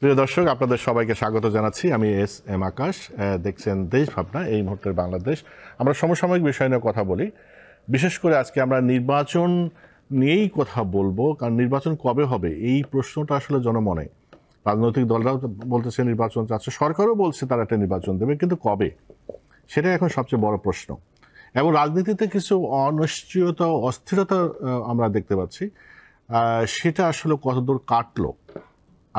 প্রিয় দর্শক, আপনাদের সবাইকে স্বাগত জানাচ্ছি। আমি এস এম আকাশ। দেখছেন দেশ ভাবনা, এই মুহূর্তের বাংলাদেশ। আমরা সমসাময়িক বিষয় নিয়ে কথা বলি। বিশেষ করে আজকে আমরা নির্বাচন নিয়েই কথা বলবো, কারণ নির্বাচন কবে হবে এই প্রশ্নটা আসলে জনমনে। রাজনৈতিক দলরাও বলতেছে নির্বাচন চাচ্ছে, সরকারও বলছে তারা একটা নির্বাচন দেবে, কিন্তু কবে, সেটাই এখন সবচেয়ে বড় প্রশ্ন। এবং রাজনীতিতে কিছু অনিশ্চয়তা, অস্থিরতা আমরা দেখতে পাচ্ছি। সেটা আসলে কতদূর কাটলো,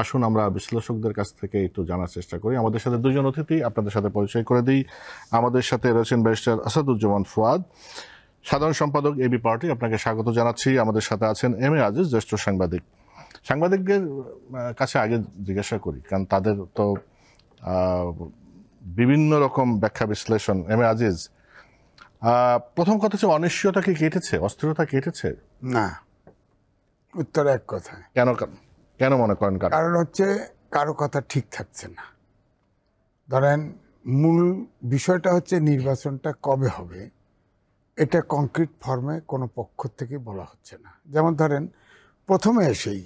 আসুন আমরা বিশ্লেষকদের কাছ থেকে একটু জানার চেষ্টা করি। আমাদের সাথে দুজন অতিথি, আপনাদের সাথে পরিচয় করে দিই। আমাদের সাথে রয়েছেন ব্যারিস্টার আসাদুজ্জামান ফুয়াদ, সাধারণ সম্পাদক এবি পার্টি, আপনাকে স্বাগত জানাচ্ছি। আমাদের সাথে আছেন এম এ আজিজ, জ্যেষ্ঠ সাংবাদিক। সাংবাদিকদের কাছে আগে জিজ্ঞাসা করি, কারণ তাদের তো বিভিন্ন রকম ব্যাখ্যা বিশ্লেষণ। এম এ আজিজ, প্রথম কথা হচ্ছে, অনিশ্চয়তা কি কেটেছে, অস্থিরতা কেটেছে? না, উত্তর এক কথায়। কেন মনে করেন? কারণ হচ্ছে কারো কথা ঠিক থাকছে না। ধরেন, মূল বিষয়টা হচ্ছে নির্বাচনটা কবে হবে, এটা কংক্রিট ফর্মে কোনো পক্ষ থেকে বলা হচ্ছে না। যেমন ধরেন, প্রথমে এসেই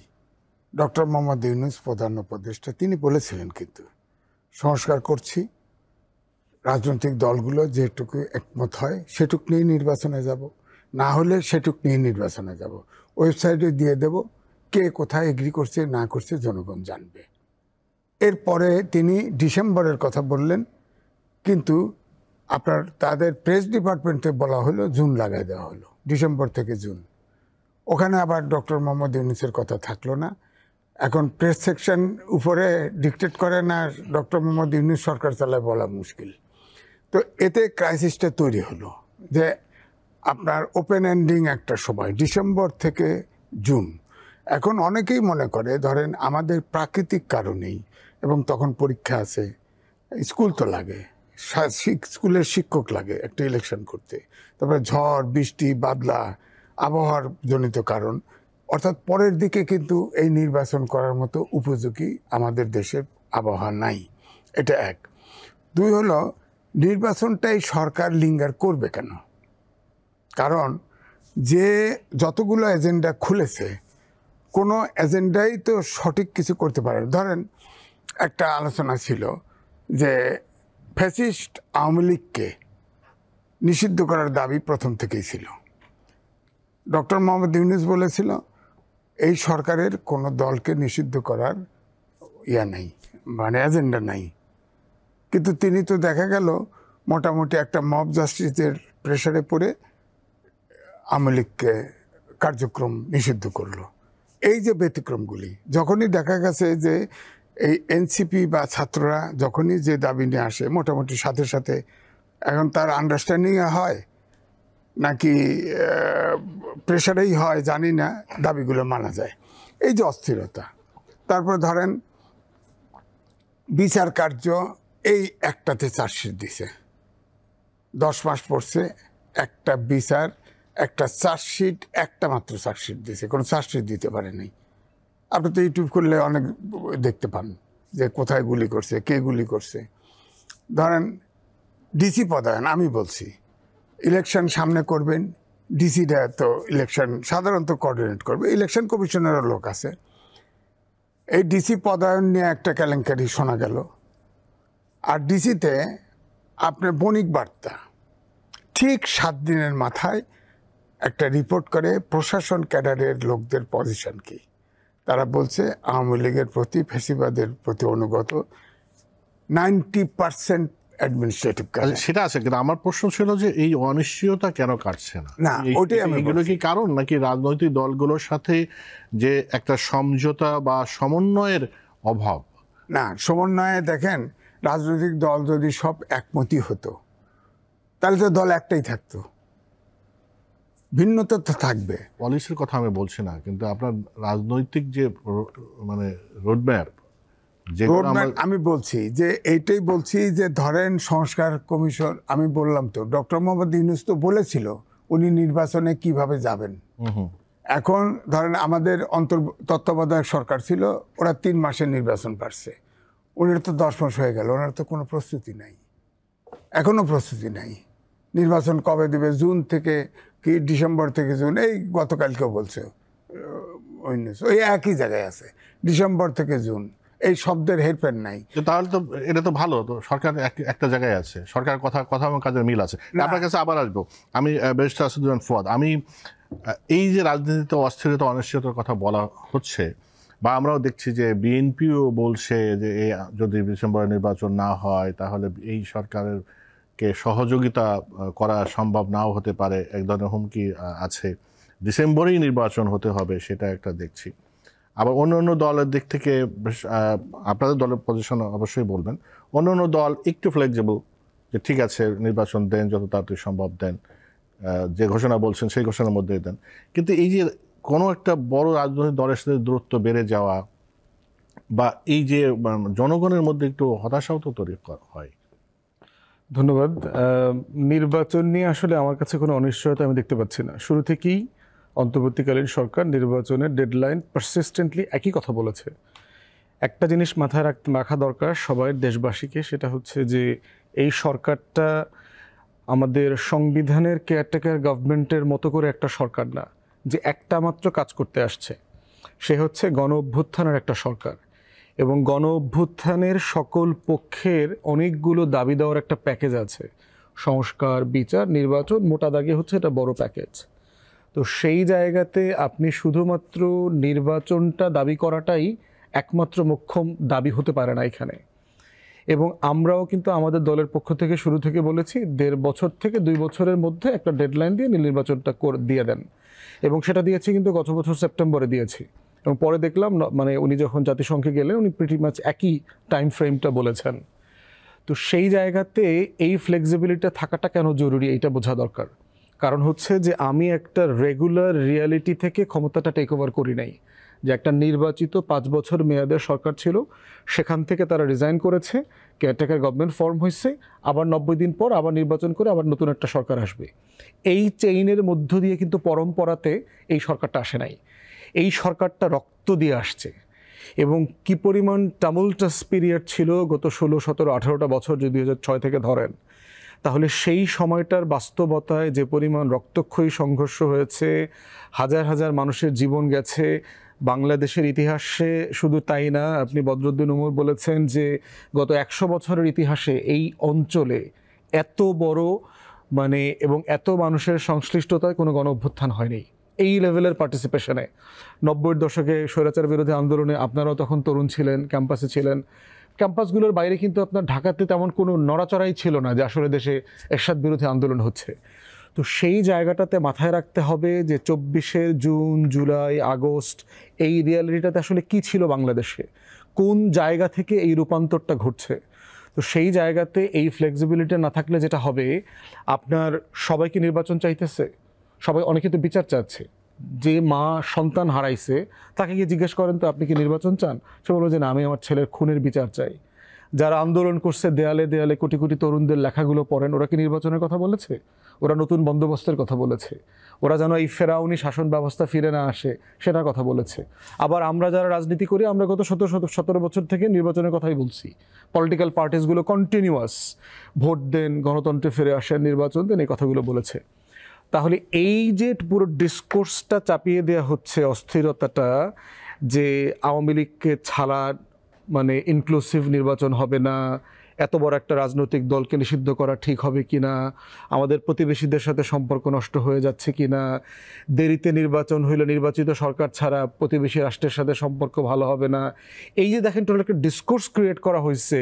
ডক্টর মোহাম্মদ ইউনূস প্রধান উপদেষ্টা তিনি বলেছিলেন, কিন্তু সংস্কার করছি, রাজনৈতিক দলগুলো যেটুকু একমত হয় সেটুক নিয়ে নির্বাচনে যাব, না হলে সেটুক নিয়ে নির্বাচনে যাব, ওয়েবসাইটে দিয়ে দেব, কে কোথায় এগ্রি করছে না করছে জনগণ জানবে। এরপরে তিনি ডিসেম্বরের কথা বললেন, কিন্তু তাদের প্রেস ডিপার্টমেন্টে বলা হলো জুন লাগাই দেওয়া হলো, ডিসেম্বর থেকে জুন। ওখানে আবার ডক্টর মোহাম্মদ ইউনূসের কথা থাকলো না। এখন প্রেস সেকশন উপরে ডিকটেট করে না, ডক্টর মোহাম্মদ ইউনূস সরকার চালায় বলা মুশকিল। তো এতে ক্রাইসিসটা তৈরি হলো যে আপনার ওপেন এন্ডিং একটা সময়, ডিসেম্বর থেকে জুন। এখন অনেকেই মনে করে, ধরেন আমাদের প্রাকৃতিক কারণেই, এবং তখন পরীক্ষা আছে, স্কুল তো লাগে, স্কুলের শিক্ষক লাগে একটা ইলেকশন করতে, তারপরে ঝড় বৃষ্টি বাদলা আবহাওয়ার জনিত কারণ, অর্থাৎ পরের দিকে কিন্তু এই নির্বাচন করার মতো উপযোগী আমাদের দেশের আবহাওয়া নাই। এটা এক। দুই হলো, নির্বাচনটাই সরকার লিঙ্গার করবে কেন? কারণ যে যতগুলো এজেন্ডা খুলেছে, কোনো এজেন্ডাই তো সঠিক কিছু করতে পারে না। ধরেন, একটা আলোচনা ছিল যে ফ্যাসিস্ট আওয়ামী লীগকে নিষিদ্ধ করার দাবি প্রথম থেকেই ছিল। ডক্টর মোহাম্মদ ইউনূস বলেছিল এই সরকারের কোনো দলকে নিষিদ্ধ করার নেই, মানে এজেন্ডা নাই। কিন্তু তিনি তো দেখা গেল মোটামুটি একটা মব জাস্টিসের প্রেসারে পড়ে আওয়ামী লীগকে কার্যক্রম নিষিদ্ধ করলো। এই যে ব্যতিক্রমগুলি, যখনই দেখা গেছে যে এই এনসিপি বা ছাত্ররা যখনই যে দাবি নিয়ে আসে, মোটামুটি সাথে সাথে এখন তার আন্ডারস্ট্যান্ডিংয়ে হয় নাকি প্রেশারেই হয় জানি না, দাবিগুলো মানা যায়। এই যে অস্থিরতা। তারপর ধরেন বিচার কার্য, এই একটাতে চার্জশিট দিছে, 10 মাস পড়ছে, একটা বিচার, একটা চার্জশিট, একটা মাত্র চার্জশিট দিছে, কোনো চার্জশিট দিতে পারেনি। আপনি তো ইউটিউব করলে অনেক দেখতে পান যে কোথায় গুলি করছে, কে গুলি করছে। ধরেন ডিসি পদায়ন, আমি বলছি ইলেকশন সামনে করবেন, ডিসিটা তো ইলেকশন সাধারণত কোঅর্ডিনেট করবে, ইলেকশন কমিশনেরও লোক আছে। এই ডিসি পদায়ন নিয়ে একটা কেলেঙ্কারি শোনা গেল। আর ডিসিতে আপনার বণিক বার্তা ঠিক 7 দিনের মাথায় একটা রিপোর্ট করে প্রশাসন ক্যাডারের লোকদের পজিশন কি। তারা বলছে আওয়ামী লীগের প্রতি, ফ্যাসিবাদের প্রতি অনুগত 90% অ্যাডমিনিস্ট্রেটিভ কাজ। সেটা আছে, কিন্তু আমার প্রশ্ন ছিল যে এই অনিশ্চয়তা কেন কাটছে না? না, ওটাই এগুলো কি কারণ, নাকি রাজনৈতিক দলগুলোর সাথে যে একটা সমঝোতা বা সমন্বয়ের অভাব? না, সমন্বয়ে দেখেন, রাজনৈতিক দল যদি সব একমতই হতো তাহলে তো দল একটাই থাকতো, ভিন্নতা তো থাকবে। পলিসির কথা আমি বলছি না, কিন্তু আপনার রাজনৈতিক যে মানে রোডম্যাপ, আমি বলছি যে এইটাই বলছি যে ধরেন সংস্কার কমিশন, আমি বললাম তো ডক্টর মোহাম্মদ ইউনূস তো বলেছিল উনি নির্বাচনে কিভাবে যাবেন। এখন ধরেন আমাদের তত্ত্বাবধায়ক সরকার ছিল, ওরা 3 মাসে নির্বাচন পারছে, ওনার তো 10 মাস হয়ে গেল, ওনার তো কোনো প্রস্তুতি নাই, এখনো প্রস্তুতি নাই। নির্বাচন কবে দেবে, জুন থেকে কি ডিসেম্বর থেকে জুন, এই গতকালকেও বলছে ওই একই জায়গায় আছে, ডিসেম্বর থেকে জুন। এই শব্দের হেরফের নাই। তাহলে তো এটা তো ভালো, তো সরকার একটা জায়গায় আছে, সরকার কথা এবং কাজের মিল আছে। আপনার কাছে আবার আসবো আমি, ব্যারিস্টার আসাদুজ্জামান ফুয়াদ। আমি এই যে রাজনীতিতে অস্থিরতা অনিশ্চয়তার কথা বলা হচ্ছে, বা আমরাও দেখছি যে বিএনপিও বলছে যে যদি ডিসেম্বরে নির্বাচন না হয় তাহলে এই সরকারের কে সহযোগিতা করা সম্ভব নাও হতে পারে, এক ধরনের হুমকি আছে, ডিসেম্বরেই নির্বাচন হতে হবে, সেটা একটা দেখছি। আবার অন্য অন্য দলের দিক থেকে আপনাদের দলের পজিশন অবশ্যই বলবেন, অন্য অন্য দল একটু ফ্লেক্সিবল, যে ঠিক আছে নির্বাচন দেন, যত তাড়াতাড়ি সম্ভব দেন, যে ঘোষণা বলছেন সেই ঘোষণার মধ্যেই দেন। কিন্তু এই যে কোনো একটা বড় রাজনৈতিক দলের সাথে দূরত্ব বেড়ে যাওয়া, বা এই যে জনগণের মধ্যে একটু হতাশাও তো তৈরি হয়। ধন্যবাদ। নির্বাচন নিয়ে আসলে আমার কাছে কোনো অনিশ্চয়তা আমি দেখতে পাচ্ছি না। শুরু থেকেই অন্তর্বর্তীকালীন সরকার নির্বাচনের ডেডলাইন পারসিস্টেন্টলি একই কথা বলেছে। একটা জিনিস মাথায় রাখা দরকার সবাই দেশবাসীকে, সেটা হচ্ছে যে এই সরকারটা আমাদের সংবিধানের কেয়ারটেকার গভর্নমেন্টের মতো করে একটা সরকার না, যে একটা মাত্র কাজ করতে আসছে। সে হচ্ছে গণ অভ্যুত্থানের একটা সরকার, এবং গণ অভ্যুত্থানের সকল পক্ষের অনেকগুলো দাবি দেওয়ার একটা প্যাকেজ আছে। সংস্কার, বিচার, নির্বাচন, মোটা দাগে হচ্ছে এটা বড় প্যাকেজ। তো সেই জায়গাতে আপনি শুধুমাত্র নির্বাচনটা দাবি করাটাই একমাত্র মোক্ষম দাবি হতে পারে না এখানে। এবং আমরাও কিন্তু আমাদের দলের পক্ষ থেকে শুরু থেকে বলেছি 1.5 বছর থেকে 2 বছরের মধ্যে একটা ডেডলাইন দিয়ে নির্বাচনটা দিয়ে দেন, এবং সেটা দিয়েছি কিন্তু গত বছর সেপ্টেম্বরে দিয়েছি। এবং পরে দেখলাম মানে উনি যখন জাতিসংঘে গেলেন উনি প্রিটি মাচ একই টাইম ফ্রেমটা বলেছেন। তো সেই জায়গাতে এই ফ্লেক্সিবিলিটি থাকাটা কেন জরুরি এইটা বোঝা দরকার। কারণ হচ্ছে যে আমি একটা রেগুলার রিয়ালিটি থেকে ক্ষমতাটা টেক ওভার করি নাই, যে একটা নির্বাচিত 5 বছর মেয়াদের সরকার ছিল, সেখান থেকে তারা রিজাইন করেছে, কেয়ারটেকার গভর্নমেন্ট ফর্ম হয়েছে, আবার 90 দিন পর আবার নির্বাচন করে আবার নতুন একটা সরকার আসবে। এই চেইনের মধ্য দিয়ে কিন্তু পরম্পরাতে এই সরকারটা আসে নাই। এই সরকারটা রক্ত দিয়ে আসছে, এবং কি পরিমাণ টামুলটাস পিরিয়ড ছিল গত 16, 17, 18টা বছর যদি 2006 থেকে ধরেন, তাহলে সেই সময়টার বাস্তবতায় যে পরিমাণ রক্তক্ষয়ী সংঘর্ষ হয়েছে, হাজার হাজার মানুষের জীবন গেছে বাংলাদেশের ইতিহাসে। শুধু তাই না, আপনি বদরুদ্দিন উমর বলেছেন যে গত 100 বছরের ইতিহাসে এই অঞ্চলে এত বড় এবং এত মানুষের সংশ্লিষ্টতায় কোনো গণ অভ্যুত্থান হয়নি এই লেভেলের পার্টিসিপেশনে। 90-এর দশকে স্বৈরাচার বিরোধী আন্দোলনে আপনারাও তখন তরুণ ছিলেন, ক্যাম্পাসে ছিলেন। ক্যাম্পাসগুলোর বাইরে কিন্তু আপনার ঢাকাতে তেমন কোনো নড়াচড়াই ছিল না যে আসলে দেশে এরশাদ বিরোধী আন্দোলন হচ্ছে। তো সেই জায়গাটাতে মাথায় রাখতে হবে যে 24শে জুন, জুলাই, আগস্ট এই রিয়ালিটিটাতে আসলে কি ছিল বাংলাদেশে, কোন জায়গা থেকে এই রূপান্তরটা ঘটছে। তো সেই জায়গাতে এই ফ্লেক্সিবিলিটি না থাকলে যেটা হবে, আপনার সবাইকে নির্বাচন চাইতেছে, সবাই, অনেকে তো বিচার চাচ্ছে। যে মা সন্তান হারাইছে তাকে গিয়ে জিজ্ঞেস করেন তো আপনি কি নির্বাচন চান, সে বলবে যে না, আমি আমার ছেলের খুনের বিচার চাই। যারা আন্দোলন করছে দেয়ালে দেয়ালে কোটি কোটি তরুণদের লেখাগুলো পড়েন, ওরা কি নির্বাচনের কথা বলেছে? ওরা নতুন বন্দোবস্তের কথা বলেছে, ওরা যেন এই ফেরাউনি শাসন ব্যবস্থা ফিরে না আসে সেটার কথা বলেছে। আবার আমরা যারা রাজনীতি করি, আমরা গত 17 বছর থেকে নির্বাচনের কথাই বলছি। পলিটিক্যাল পার্টিসগুলো কন্টিনিউয়াস ভোট দেন, গণতন্ত্রে ফিরে আসেন, নির্বাচন দেন, এই কথাগুলো বলেছে। তাহলে এই যে পুরো ডিসকোর্সটা চাপিয়ে দেওয়া হচ্ছে, অস্থিরতাটা, যে আওয়ামী লীগকে ছাড়া ইনক্লুসিভ নির্বাচন হবে না, এত বড় একটা রাজনৈতিক দলকে নিষিদ্ধ করা ঠিক হবে কিনা, আমাদের প্রতিবেশীদের সাথে সম্পর্ক নষ্ট হয়ে যাচ্ছে কিনা, দেরিতে নির্বাচন হইলে নির্বাচিত সরকার ছাড়া প্রতিবেশী রাষ্ট্রের সাথে সম্পর্ক ভালো হবে না, এই যে দেখেন টোটাল একটা ডিসকোর্স ক্রিয়েট করা হয়েছে,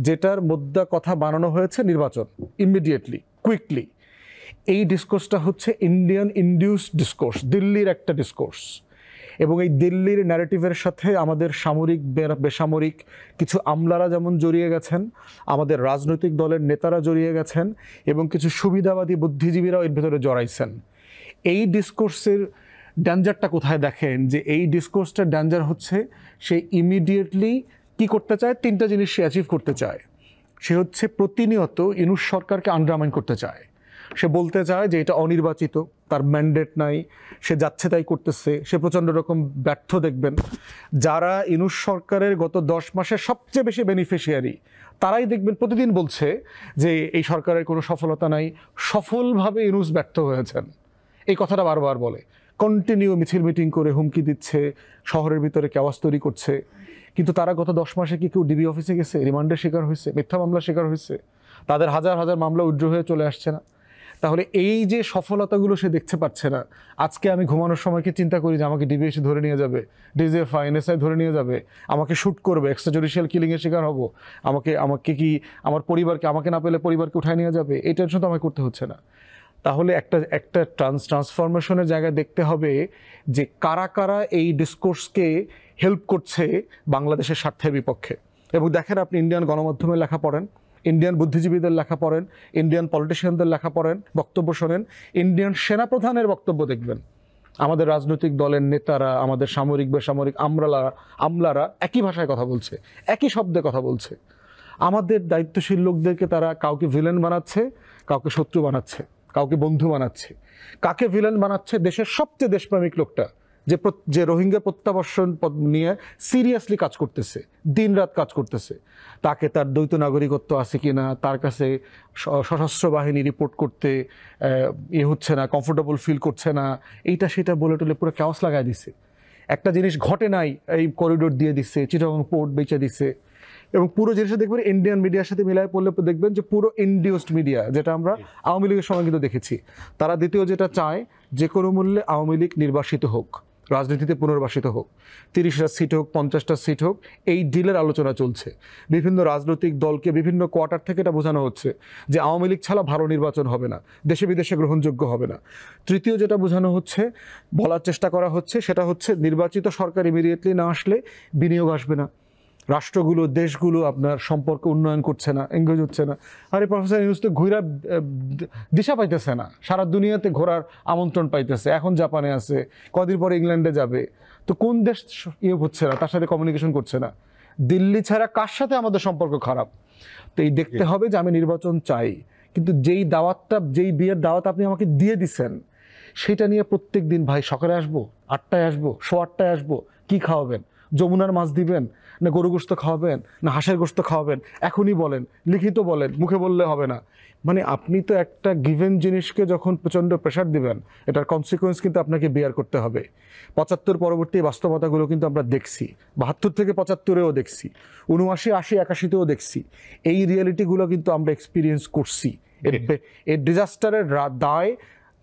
যেটার মোদ্দা কথা বানানো হয়েছে নির্বাচন ইমিডিয়েটলি, কুইকলি। এই ডিসকোর্সটা হচ্ছে ইন্ডিয়ান ইনডিউসড ডিসকোর্স, দিল্লির একটা ডিসকোর্স। এবং এই দিল্লির ন্যারেটিভের সাথে আমাদের সামরিক বেসামরিক কিছু আমলারা যেমন জড়িয়ে গেছেন, আমাদের রাজনৈতিক দলের নেতারা জড়িয়ে গেছেন, এবং কিছু সুবিধাবাদী বুদ্ধিজীবীরাও এর ভেতরে জড়াইছেন। এই ডিসকোর্সের ড্যাঞ্জারটা কোথায় দেখেন, যে এই ডিসকোর্সটার ড্যাঞ্জার হচ্ছে সে ইমিডিয়েটলি কি করতে চায়, 3টা জিনিস সে অ্যাচিভ করতে চায়। সে হচ্ছে প্রতিনিয়ত ইউনূস সরকারকে আন্ডারমাইন করতে চায়। সে বলতে চায় যে এটা অনির্বাচিত, তার ম্যান্ডেট নাই, সে যাচ্ছে তাই করতেছে, সে প্রচণ্ড রকম ব্যর্থ। দেখবেন যারা ইউনূস সরকারের গত 10 মাসের সবচেয়ে বেশি বেনিফিশিয়ারি, তারাই দেখবেন প্রতিদিন বলছে যে এই সরকারের কোনো সফলতা নাই, সফলভাবে ইউনূস ব্যর্থ হয়েছেন, এই কথাটা বারবার বলে। কন্টিনিউ মিছিল মিটিং করে হুমকি দিচ্ছে, শহরের ভিতরে কেওয়াস তৈরি করছে। কিন্তু তারা গত 10 মাসে কি কেউ ডিবি অফিসে গেছে, রিমান্ডের শিকার হয়েছে, মিথ্যা মামলার শিকার হয়েছে? তাদের হাজার হাজার মামলা উইথড্র হয়ে চলে আসছে না? তাহলে এই যে সফলতাগুলো সে দেখতে পাচ্ছে না, আজকে আমি ঘুমানোর সময় কি চিন্তা করি যে আমাকে ডিবি এসে ধরে নিয়ে যাবে, ডিজিএফআই এনএসআই ধরে নিয়ে যাবে, আমাকে শ্যুট করবে, এক্সট্রাজুডিশিয়াল কিলিংয়ের শিকার হব, আমাকে কি আমার পরিবারকে, আমাকে না পেলে পরিবারকে উঠায় নিয়ে যাবে, এই টেনশন তো আমাকে করতে হচ্ছে না। তাহলে একটা ট্রান্সফরমেশনের জায়গায় দেখতে হবে যে কারা কারা এই ডিসকোর্সকে হেল্প করছে বাংলাদেশের স্বার্থের বিপক্ষে। এবং দেখেন, আপনি ইন্ডিয়ান গণমাধ্যমের লেখা পড়েন, ইন্ডিয়ান বুদ্ধিজীবীদের লেখা পড়েন, ইন্ডিয়ান পলিটিশিয়ানদের লেখা পড়েন, বক্তব্য শোনেন, ইন্ডিয়ান সেনাপ্রধানের বক্তব্য দেখবেন, আমাদের রাজনৈতিক দলের নেতারা, আমাদের সামরিক বেসামরিক আমলারা একই ভাষায় কথা বলছে, একই শব্দে কথা বলছে। আমাদের দায়িত্বশীল লোকদেরকে তারা কাউকে ভিলেন বানাচ্ছে, কাউকে শত্রু বানাচ্ছে, কাউকে বন্ধু বানাচ্ছে। কাকে ভিলেন বানাচ্ছে? দেশের সবচেয়ে দেশপ্রেমিক লোকটা, যে রোহিঙ্গা প্রত্যাবর্ষণ নিয়ে সিরিয়াসলি কাজ করতেছে, দিনরাত কাজ করতেছে, তাকে তার দ্বৈত নাগরিকত্ব আছে কিনা, তার কাছে সশস্ত্র বাহিনী রিপোর্ট করতে হচ্ছে না, কমফোর্টেবল ফিল করছে না, এইটা সেটা বলে টলে পুরো ক্যাওস লাগাই দিছে। একটা জিনিস ঘটে নাই, এই করিডোর দিয়ে দিচ্ছে, চিটাগং পোর্ট বেচে দিচ্ছে। এবং পুরো জিনিসটা দেখবেন ইন্ডিয়ান মিডিয়ার সাথে মিলায় পড়লে দেখবেন যে পুরো ইনডিউসড মিডিয়া, যেটা আমরা আওয়ামী লীগের সময় কিন্তু দেখেছি। তারা দ্বিতীয় যেটা চায়, যে কোনো মূল্যে আওয়ামী লীগ নির্বাসিত হোক, রাজনীতিতে পুনর্বাসিত হোক, 30টা সিট হোক, 50টা সিট হোক, এই ডিলের আলোচনা চলছে। বিভিন্ন রাজনৈতিক দলকে বিভিন্ন কোয়ার্টার থেকে এটা বোঝানো হচ্ছে যে আওয়ামী লীগ ছাড়া ভালো নির্বাচন হবে না, দেশে বিদেশে গ্রহণযোগ্য হবে না। তৃতীয় যেটা বোঝানো হচ্ছে, বলার চেষ্টা করা হচ্ছে, সেটা হচ্ছে নির্বাচিত সরকার ইমিডিয়েটলি না আসলে বিনিয়োগ আসবে না, রাষ্ট্রগুলো, দেশগুলো আপনার সম্পর্ক উন্নয়ন করছে না, এঙ্গেজ হচ্ছে না। আরে প্রফেসর ইউনূস তো ঘুরা দিশা পাইতেছে না, সারা দুনিয়াতে ঘোরার আমন্ত্রণ পাইতেছে, এখন জাপানে আছে, কদিন পরে ইংল্যান্ডে যাবে, তো কোন দেশ হচ্ছে না, তার সাথে কমিউনিকেশন করছে না? দিল্লি ছাড়া কার সাথে আমাদের সম্পর্ক খারাপ? তো এই দেখতে হবে যে আমি নির্বাচন চাই, কিন্তু যেই বিয়ের দাওয়াত আপনি আমাকে দিয়ে দিচ্ছেন, সেটা নিয়ে প্রত্যেক দিন, ভাই সকালে আসবো, 8টায় আসবো, 8:15 আসবো, কি খাওয়াবেন? যমুনার মাছ দিবেন, না গরু গোস্ত খাওয়াবেন, না হাঁসের গোস্ত খাওয়াবেন? এখনই বলেন, লিখিত বলেন, মুখে বললে হবে না। মানে আপনি তো একটা গিভেন জিনিসকে যখন প্রচণ্ড প্রেশার দিবেন, এটার কনসিকুয়েন্স কিন্তু আপনাকে বিয়ার করতে হবে। 75 পরবর্তী বাস্তবতাগুলো কিন্তু আমরা দেখছি, 72 থেকে 75-এও দেখছি, 79, 80, 81-তেও দেখছি। এই রিয়েলিটিগুলো কিন্তু আমরা এক্সপিরিয়েন্স করছি। এর ডিজাস্টারের দায়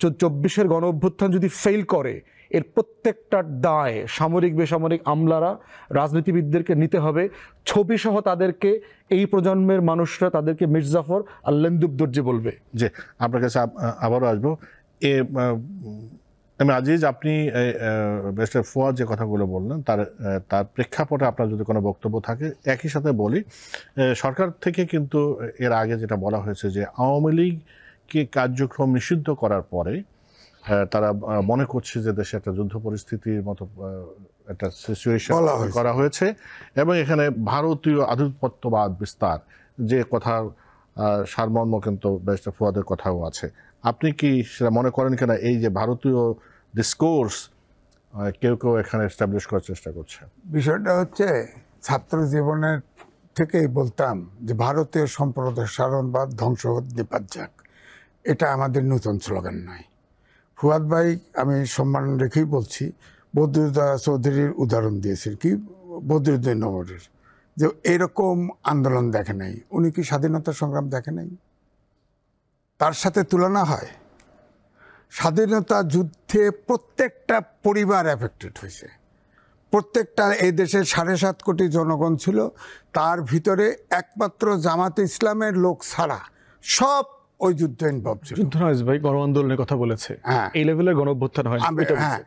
24-এর গণ অভ্যুত্থান যদি ফেল করে, এর প্রত্যেকটার দায় সামরিক বেসামরিক আমলারা, রাজনীতিবিদদেরকে নিতে হবে। ছবি সহ তাদেরকে, এই প্রজন্মের মানুষরা তাদেরকে মির্জাফর আর লেন্দুব দর্জি বলবে। যে আপনার কাছে আবারও আসবো। আজিজ, আপনি ব্যারিস্টার ফুয়াদ যে কথাগুলো বললেন, তার প্রেক্ষাপটে আপনার যদি কোনো বক্তব্য থাকে। একই সাথে বলি, সরকার থেকে কিন্তু এর আগে যেটা বলা হয়েছে যে আওয়ামী লীগকে কার্যক্রম নিষিদ্ধ করার পরে তারা মনে করছে যে দেশে একটা যুদ্ধ পরিস্থিতির মতো একটা সিচুয়েশন করা হয়েছে, এবং এখানে ভারতীয় আধিপত্যবাদ বিস্তার, যে কথা সারমর্ম কিন্তু ব্যারিস্টার ফুয়াদের কথাও আছে। আপনি কি সেটা মনে করেন কিনা, এই যে ভারতীয় ডিসকোর্স কেউ এখানে এস্টাবলিশ করার চেষ্টা করছে? বিষয়টা হচ্ছে, ছাত্র জীবনের থেকেই বলতাম যে ভারতীয় সম্প্রসারণবাদ ধ্বংস নিপাত যাক, এটা আমাদের নতুন স্লোগান নয়। ফুয়াদ ভাই, আমি সম্মান রেখেই বলছি, বদরুদ্দোজা চৌধুরীর উদাহরণ দিয়েছেন, কি বদরুদ্দোজা নগরের, যে এরকম আন্দোলন দেখে নাই। উনি কি স্বাধীনতা সংগ্রাম দেখে নাই? তার সাথে তুলনা হয়? স্বাধীনতা যুদ্ধে প্রত্যেকটা পরিবার এফেক্টেড হয়েছে, প্রত্যেকটা, এই দেশের 7.5 কোটি জনগণ ছিল, তার ভিতরে একমাত্র জামাতে ইসলামের লোক ছাড়া সব ওই যুদ্ধে ইনভলভ ছিল। যুদ্ধ নয় ভাই, গণ আন্দোলনের কথা বলেছে। এই লেভেলের গণ অভ্যুত্থান হয়। হ্যাঁ,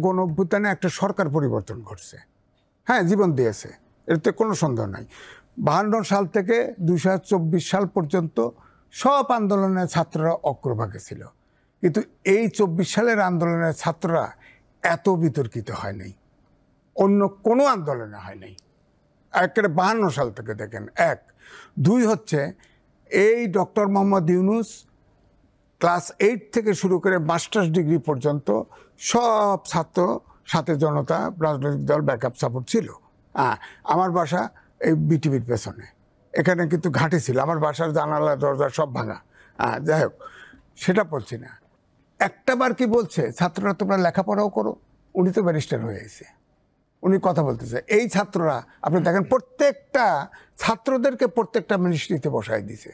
গণ অভ্যুত্থানে একটা সরকার পরিবর্তন ঘটছে, হ্যাঁ, জীবন দিয়েছে, এতে কোনো সন্দেহ নাই। 52 সাল থেকে 2024 সাল পর্যন্ত সব আন্দোলনের ছাত্ররা অগ্রভাগে ছিল, কিন্তু এই 24 সালের আন্দোলনের ছাত্ররা এত বিতর্কিত হয় নাই, অন্য কোনো আন্দোলনে হয় নাই। একেবারে 52 সাল থেকে দেখেন। 1, 2 হচ্ছে, এই ডক্টর মোহাম্মদ ইউনূস ক্লাস 8 থেকে শুরু করে মাস্টার্স ডিগ্রি পর্যন্ত সব ছাত্র, সাথে জনতা, রাজনৈতিক দল ব্যাকআপ সাপোর্ট ছিল। আমার বাসা এই বিটিভির পেছনে, এখানে কিন্তু ঘাঁটি ছিল, আমার বাসার জানালা দরজা সব ভাঙা। যাই হোক, সেটা বলছি না। একটা বার কি বলছে, ছাত্ররা তোমরা লেখাপড়াও করো? উনি তো ব্যারিস্টার হয়ে গেছে, উনি কথা বলতেছে। এই ছাত্ররা আপনি দেখেন প্রত্যেকটা ছাত্রদেরকে প্রত্যেকটা মিনিস্ট্রিতে বসায় দিছে।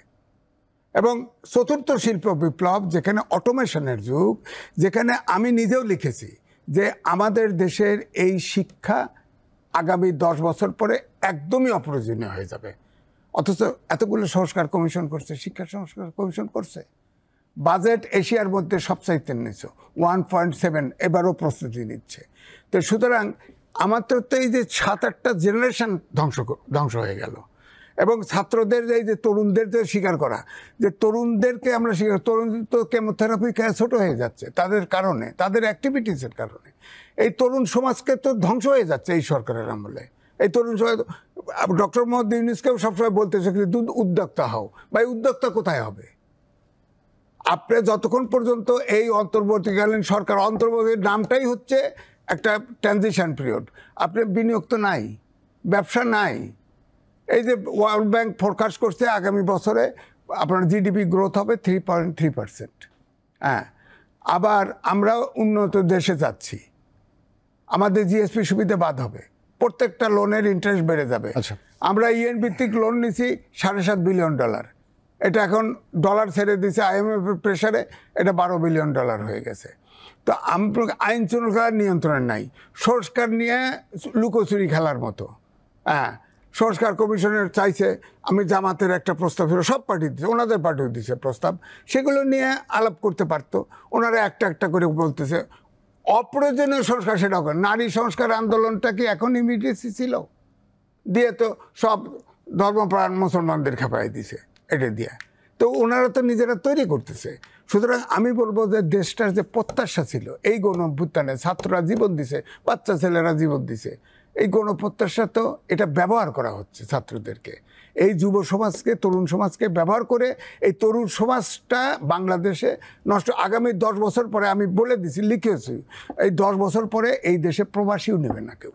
এবং চতুর্থ শিল্প বিপ্লব, যেখানে অটোমেশনের যুগ, যেখানে আমি নিজেও লিখেছি যে আমাদের দেশের এই শিক্ষা আগামী 10 বছর পরে একদমই অপ্রয়োজনীয় হয়ে যাবে। অথচ এতগুলো সংস্কার কমিশন করছে, শিক্ষা সংস্কার কমিশন করছে। বাজেট এশিয়ার মধ্যে সবচাইতে নিচ্ছে 1.7, এবারও প্রস্তুতি নিচ্ছে। তো সুতরাং আমার তো এই যে 7-8টা জেনারেশন ধ্বংস হয়ে গেল। এবং ছাত্রদের এই যে তরুণদের যে স্বীকার করা, যে তরুণদেরকে আমরা তরুণ তো কেমোথেরাপি খেয়ে ছোট হয়ে যাচ্ছে তাদের কারণে, তাদের অ্যাক্টিভিটিসের কারণে। এই তরুণ সমাজকে তো ধ্বংস হয়ে যাচ্ছে এই সরকারের আমলে। এই তরুণ সমাজ, ডক্টর মোহাম্মদ ইউনূসকেও সবসময় বলতেছে উদ্যোক্তা হও। বা এই উদ্যোক্তা কোথায় হবে? আপনি যতক্ষণ পর্যন্ত এই অন্তর্বর্তীকালীন সরকার, অন্তর্বর্তী নামটাই হচ্ছে একটা ট্রানজিশন পিরিয়ড, আপনি বিনিয়োগ তো নাই, ব্যবসা নাই। এই যে ওয়ার্ল্ড ব্যাংক ফোরকাস্ট করছে আগামী বছরে আপনার জিডিপি গ্রোথ হবে 3.3%। হ্যাঁ, আবার আমরা উন্নত দেশে যাচ্ছি, আমাদের জিএসপি সুবিধা বাদ হবে, প্রত্যেকটা লোনের ইন্টারেস্ট বেড়ে যাবে। আমরা ইউএন ভিত্তিক লোন নিছি $7.5 বিলিয়ন, এটা এখন ডলার ছেড়ে দিচ্ছে IMF এর প্রেসারে, এটা $12 বিলিয়ন হয়ে গেছে। তো আইন শৃঙ্খলার নিয়ন্ত্রণ নাই, সংস্কার নিয়ে লুকোচুরি খেলার মতো। হ্যাঁ, সংস্কার কমিশনের চাইছে, আমি জামাতের একটা প্রস্তাব ছিল, সব পার্টি দিচ্ছে, ওনাদের পার্টিও দিচ্ছে প্রস্তাব, সেগুলো নিয়ে আলাপ করতে পারতো। ওনারা একটা একটা করে বলতেছে অপ্রয়োজনীয় সংস্কার। সেটাও নারী সংস্কার আন্দোলনটা কি এখন ইমিডিয়েসি ছিল? দিয়ে তো সব ধর্মপ্রাণ মুসলমানদের খেপাই দিছে এটা দিয়ে। তো ওনারা তো নিজেরা তৈরি করতেছে। সুতরাং আমি বলবো যে দেশটার যে প্রত্যাশা ছিল, এই গণঅভ্যুত্থানে ছাত্ররা জীবন দিছে, বাচ্চা ছেলেরা জীবন দিছে, এই গণপ্রত্যাশা তো এটা ব্যবহার করা হচ্ছে ছাত্রদেরকে, এই যুব সমাজকে, তরুণ সমাজকে ব্যবহার করে এই তরুণ সমাজটা বাংলাদেশে নষ্ট। আগামী 10 বছর পরে আমি বলে দিছি, লিখেছি, এই 10 বছর পরে এই দেশে প্রবাসীও নেবে না কেউ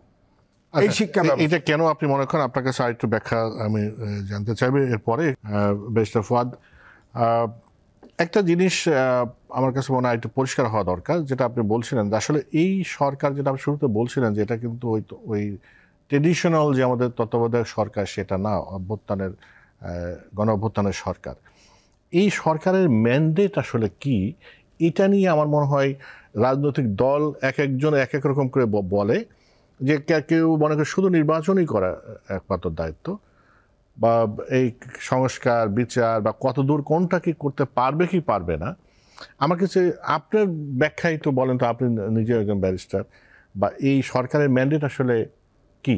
এই শিক্ষা। এটা কেন আপনি মনে করেন? আপনার কাছে আরেকটু ব্যাখ্যা আমি জানতে চাইবো এরপরে। ব্যারিস্টার ফুয়াদ, একটা জিনিস আমার কাছে মনে হয় একটু পরিষ্কার হওয়া দরকার, যেটা আপনি বলছিলেন যে আসলে এই সরকার, যেটা আপনি শুরুতে বলছিলেন যে এটা কিন্তু ওই ট্রেডিশনাল যে আমাদের তত্ত্বাবধায়ক সরকার সেটা না, গণ অভ্যুত্থানের সরকার। এই সরকারের ম্যান্ডেট আসলে কি, এটা নিয়ে আমার মনে হয় রাজনৈতিক দল এক একজন এক এক রকম করে বলে, যে কেউ মনে করে শুধু নির্বাচনই করা একমাত্র দায়িত্ব, বা এই সংস্কার বিচার বা কতদূর কোনটা কি করতে পারবে কি পারবে না। আমার কাছে আপনার ব্যাখ্যাই তো বলেন তো, আপনি নিজে একজন ব্যারিস্টার, বা এই সরকারের ম্যান্ডেট আসলে কি?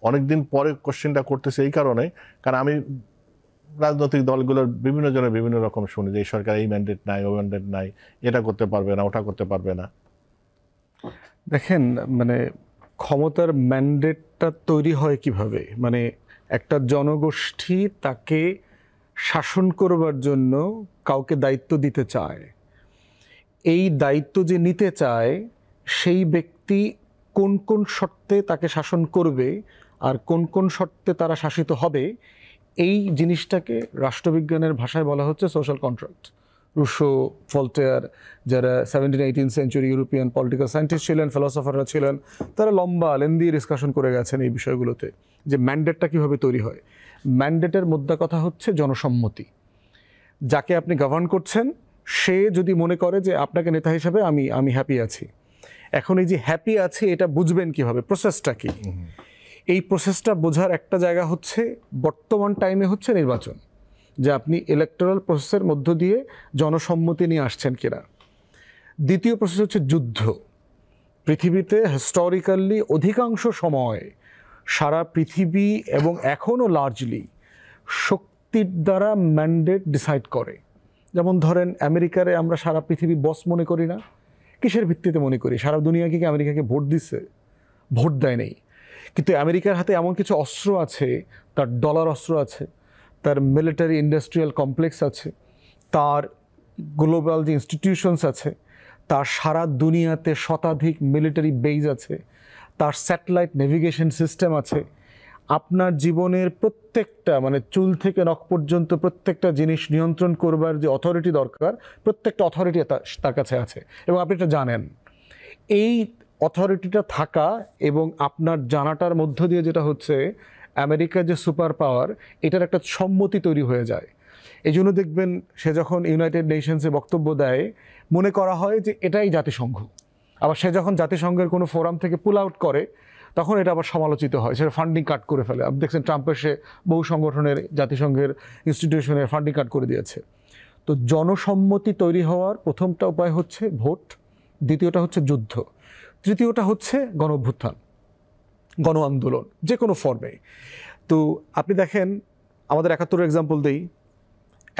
অনেকদিন পরে কোশ্চেনটা করতেছে এই কারণে, কারণ আমি রাজনৈতিক দলগুলোর বিভিন্ন জনের বিভিন্ন রকম শুনি যে এই সরকার এই ম্যান্ডেট নাই, ও ম্যান্ডেট নাই, এটা করতে পারবে না, ওটা করতে পারবে না। দেখেন, মানে ক্ষমতার ম্যান্ডেটটা তৈরি হয় কিভাবে? মানে একটা জনগোষ্ঠী তাকে শাসন করবার জন্য কাউকে দায়িত্ব দিতে চায়। এই দায়িত্ব যে নিতে চায়, সেই ব্যক্তি কোন কোন শর্তে তাকে শাসন করবে আর কোন কোন শর্তে তারা শাসিত হবে, এই জিনিসটাকে রাষ্ট্রবিজ্ঞানের ভাষায় বলা হচ্ছে সোশ্যাল কন্ট্রাক্ট। রুশো, ভলটেয়ার, যারা 17-18 সেঞ্চুরি ইউরোপিয়ান পলিটিক্যাল সায়েন্টিস্ট ছিলেন, ফিলোসফাররা ছিলেন, তারা লম্বা লেন্দি ডিসকাশন করে গেছেন এই বিষয়গুলোতে, যে ম্যান্ডেটটা কীভাবে তৈরি হয়। ম্যান্ডেটের মোদ্দা কথা হচ্ছে জনসম্মতি। যাকে আপনি গভর্ন করছেন সে যদি মনে করে যে আপনাকে নেতা হিসাবে আমি হ্যাপি আছি, এখন এই যে হ্যাপি আছি এটা বুঝবেন কিভাবে, প্রসেসটা কি? এই প্রসেসটা বোঝার একটা জায়গা হচ্ছে বর্তমান টাইমে হচ্ছে নির্বাচন, যে আপনি ইলেকটোরাল প্রসেসের মধ্য দিয়ে জনসম্মতি নিয়ে আসছেন কিনা। দ্বিতীয় প্রসেস হচ্ছে যুদ্ধ। পৃথিবীতে হিস্টোরিক্যালি অধিকাংশ সময় সারা পৃথিবী এবং এখনও লার্জলি শক্তির দ্বারা ম্যান্ডেট ডিসাইড করে। যেমন ধরেন আমেরিকারে আমরা সারা পৃথিবী বস মনে করি না, কিসের ভিত্তিতে মনে করি? সারা দুনিয়াকে কি আমেরিকাকে ভোট দিচ্ছে? ভোট দেয় নেই। কিন্তু আমেরিকার হাতে এমন কিছু অস্ত্র আছে, তার ডলার অস্ত্র আছে, তার মিলিটারি ইন্ডাস্ট্রিয়াল কমপ্লেক্স আছে, তার গ্লোবাল যে ইনস্টিটিউশনস আছে, তার সারা দুনিয়াতে শতাধিক মিলিটারি বেজ আছে, তার স্যাটেলাইট নেভিগেশন সিস্টেম আছে। আপনার জীবনের প্রত্যেকটা, মানে চুল থেকে নখ পর্যন্ত প্রত্যেকটা জিনিস নিয়ন্ত্রণ করবার যে অথরিটি দরকার, প্রত্যেকটা অথরিটি তার কাছে আছে, এবং আপনি এটা জানেন। এই অথরিটিটা থাকা এবং আপনার জানাটার মধ্য দিয়ে যেটা হচ্ছে আমেরিকার যে সুপার পাওয়ার, এটার একটা সম্মতি তৈরি হয়ে যায়। এই জন্য দেখবেন সে যখন ইউনাইটেড নেশনসে বক্তব্য দেয়, মনে করা হয় যে এটাই জাতিসংঘ। আবার সে যখন জাতিসংঘের কোনো ফোরাম থেকে পুল আউট করে, তখন এটা আবার সমালোচিত হয়, সেটা ফান্ডিং কাট করে ফেলে। আপনি দেখছেন ট্রাম্পের সে বহু সংগঠনের, জাতিসংঘের ইনস্টিটিউশনের ফান্ডিং কাট করে দিয়েছে। তো জনসম্মতি তৈরি হওয়ার প্রথমটা উপায় হচ্ছে ভোট, দ্বিতীয়টা হচ্ছে যুদ্ধ, তৃতীয়টা হচ্ছে গণ অভ্যুত্থান, গণ আন্দোলন যে কোনো ফর্মে। তো আপনি দেখেন, আমাদের ৭১-এর এক্সাম্পল দেই।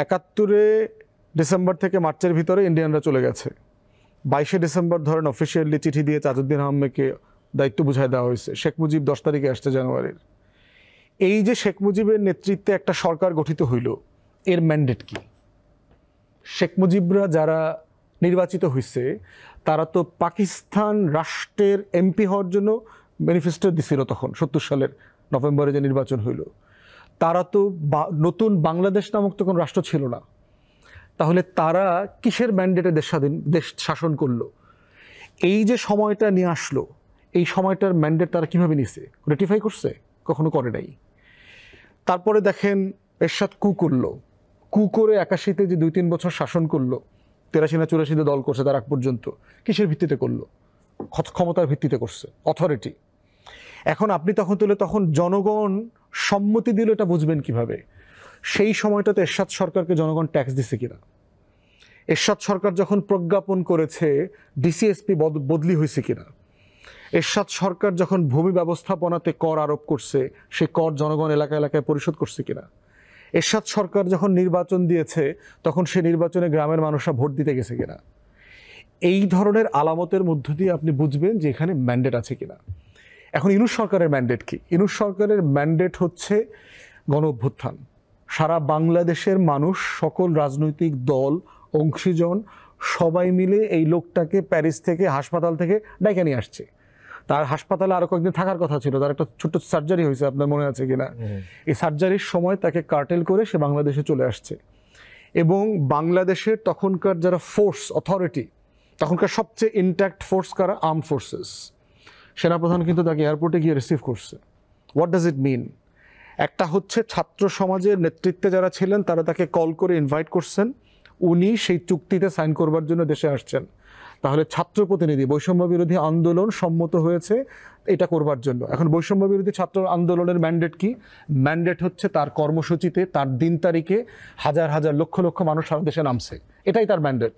৭১-এ ডিসেম্বর থেকে মার্চের ভিতরে ইন্ডিয়ানরা চলে গেছে। ২২শে ডিসেম্বর ধরেন অফিসিয়ালি চিঠি দিয়ে তাজউদ্দিন আহমেদকে দায়িত্ব বুঝায় দেওয়া হয়েছে। শেখ মুজিব ১০ তারিখে আসছে জানুয়ারির। এই যে শেখ মুজিবের নেতৃত্বে একটা সরকার গঠিত হইল, এর ম্যান্ডেট কি? শেখ মুজিবরা যারা নির্বাচিত হয়েছে তারা তো পাকিস্তান রাষ্ট্রের এমপি হওয়ার জন্য ম্যানিফেস্টো দিছিল তখন ৭০ সালের নভেম্বরে যে নির্বাচন হইল। তারা তো নতুন বাংলাদেশ নামক তো কোনো রাষ্ট্র ছিল না। তাহলে তারা কিসের ম্যান্ডেটে দেশ শাসন করলো? এই যে সময়টা নিয়ে আসলো, এই সময়টার ম্যান্ডেট তারা কীভাবে নিছে? রেটিফাই করছে? কখনো করে নাই। তারপরে দেখেন এরশাদ করলো, করে ৮১-তে যে ২-৩ বছর শাসন করলো, ৮৩ না ৮৪-তে দল করছে, তার আগ পর্যন্ত কিসের ভিত্তিতে করলো? ক্ষমতার ভিত্তিতে করছে, অথরিটি। এখন আপনি তখন জনগণ সম্মতি দিল, এটা বুঝবেন কিভাবে? সেই সময়টাতে এরশাদ সরকারকে জনগণ ট্যাক্স দিছে কিনা? এরশাদ সরকার যখন প্রজ্ঞাপন করেছে, ডিসিএসপি বদলি হয়েছে কিনা? এরশাদ সরকার যখন ভূমি ব্যবস্থাপনাতে কর আরোপ করছে, সে কর জনগণ এলাকায় এলাকায় পরিশোধ করছে কিনা? এরশাদ সরকার যখন নির্বাচন দিয়েছে, তখন সে নির্বাচনে গ্রামের মানুষরা ভোট দিতে গেছে কিনা? এই ধরনের আলামতের মধ্য দিয়ে আপনি বুঝবেন যে এখানে ম্যান্ডেট আছে কিনা। এখন ইউনূস সরকারের ম্যান্ডেট কি? ইউনূস সরকারের ম্যান্ডেট হচ্ছে গণ অভ্যুত্থান। সারা বাংলাদেশের মানুষ, সকল রাজনৈতিক দল, অংশীজন সবাই মিলে এই লোকটাকে প্যারিস থেকে, হাসপাতাল থেকে ডেকে নিয়ে আসছে। তার হাসপাতালে আরো কয়েকদিন থাকার কথা ছিল, তার একটা ছোট্ট সার্জারি হয়েছে, আপনার মনে আছে কিনা? এই সার্জারির সময় তাকে কার্টেল করে সে বাংলাদেশে চলে আসছে। এবং বাংলাদেশের তখনকার যারা ফোর্স, অথরিটি, তখনকার সবচেয়ে ইন্ট্যাক্ট ফোর্স কারা? Arm forces. সেনাপ্রধান কিন্তু তাকে এয়ারপোর্টে গিয়ে রিসিভ করছে। হোয়াট ডাজ ইট মিন? একটা হচ্ছে ছাত্র সমাজের নেতৃত্বে যারা ছিলেন তারা তাকে কল করে ইনভাইট করছেন, উনি সেই চুক্তিতে সাইন করবার জন্য দেশে আসছেন। তাহলে ছাত্র প্রতিনিধি, বৈষম্য বিরোধী আন্দোলন সম্মত হয়েছে এটা করবার জন্য। এখন বৈষম্য বিরোধী ছাত্র আন্দোলনের ম্যান্ডেট কি? ম্যান্ডেট হচ্ছে তার কর্মসূচিতে, তার দিন তারিখে হাজার হাজার লক্ষ লক্ষ মানুষ সারা দেশে নামছে, এটাই তার ম্যান্ডেট।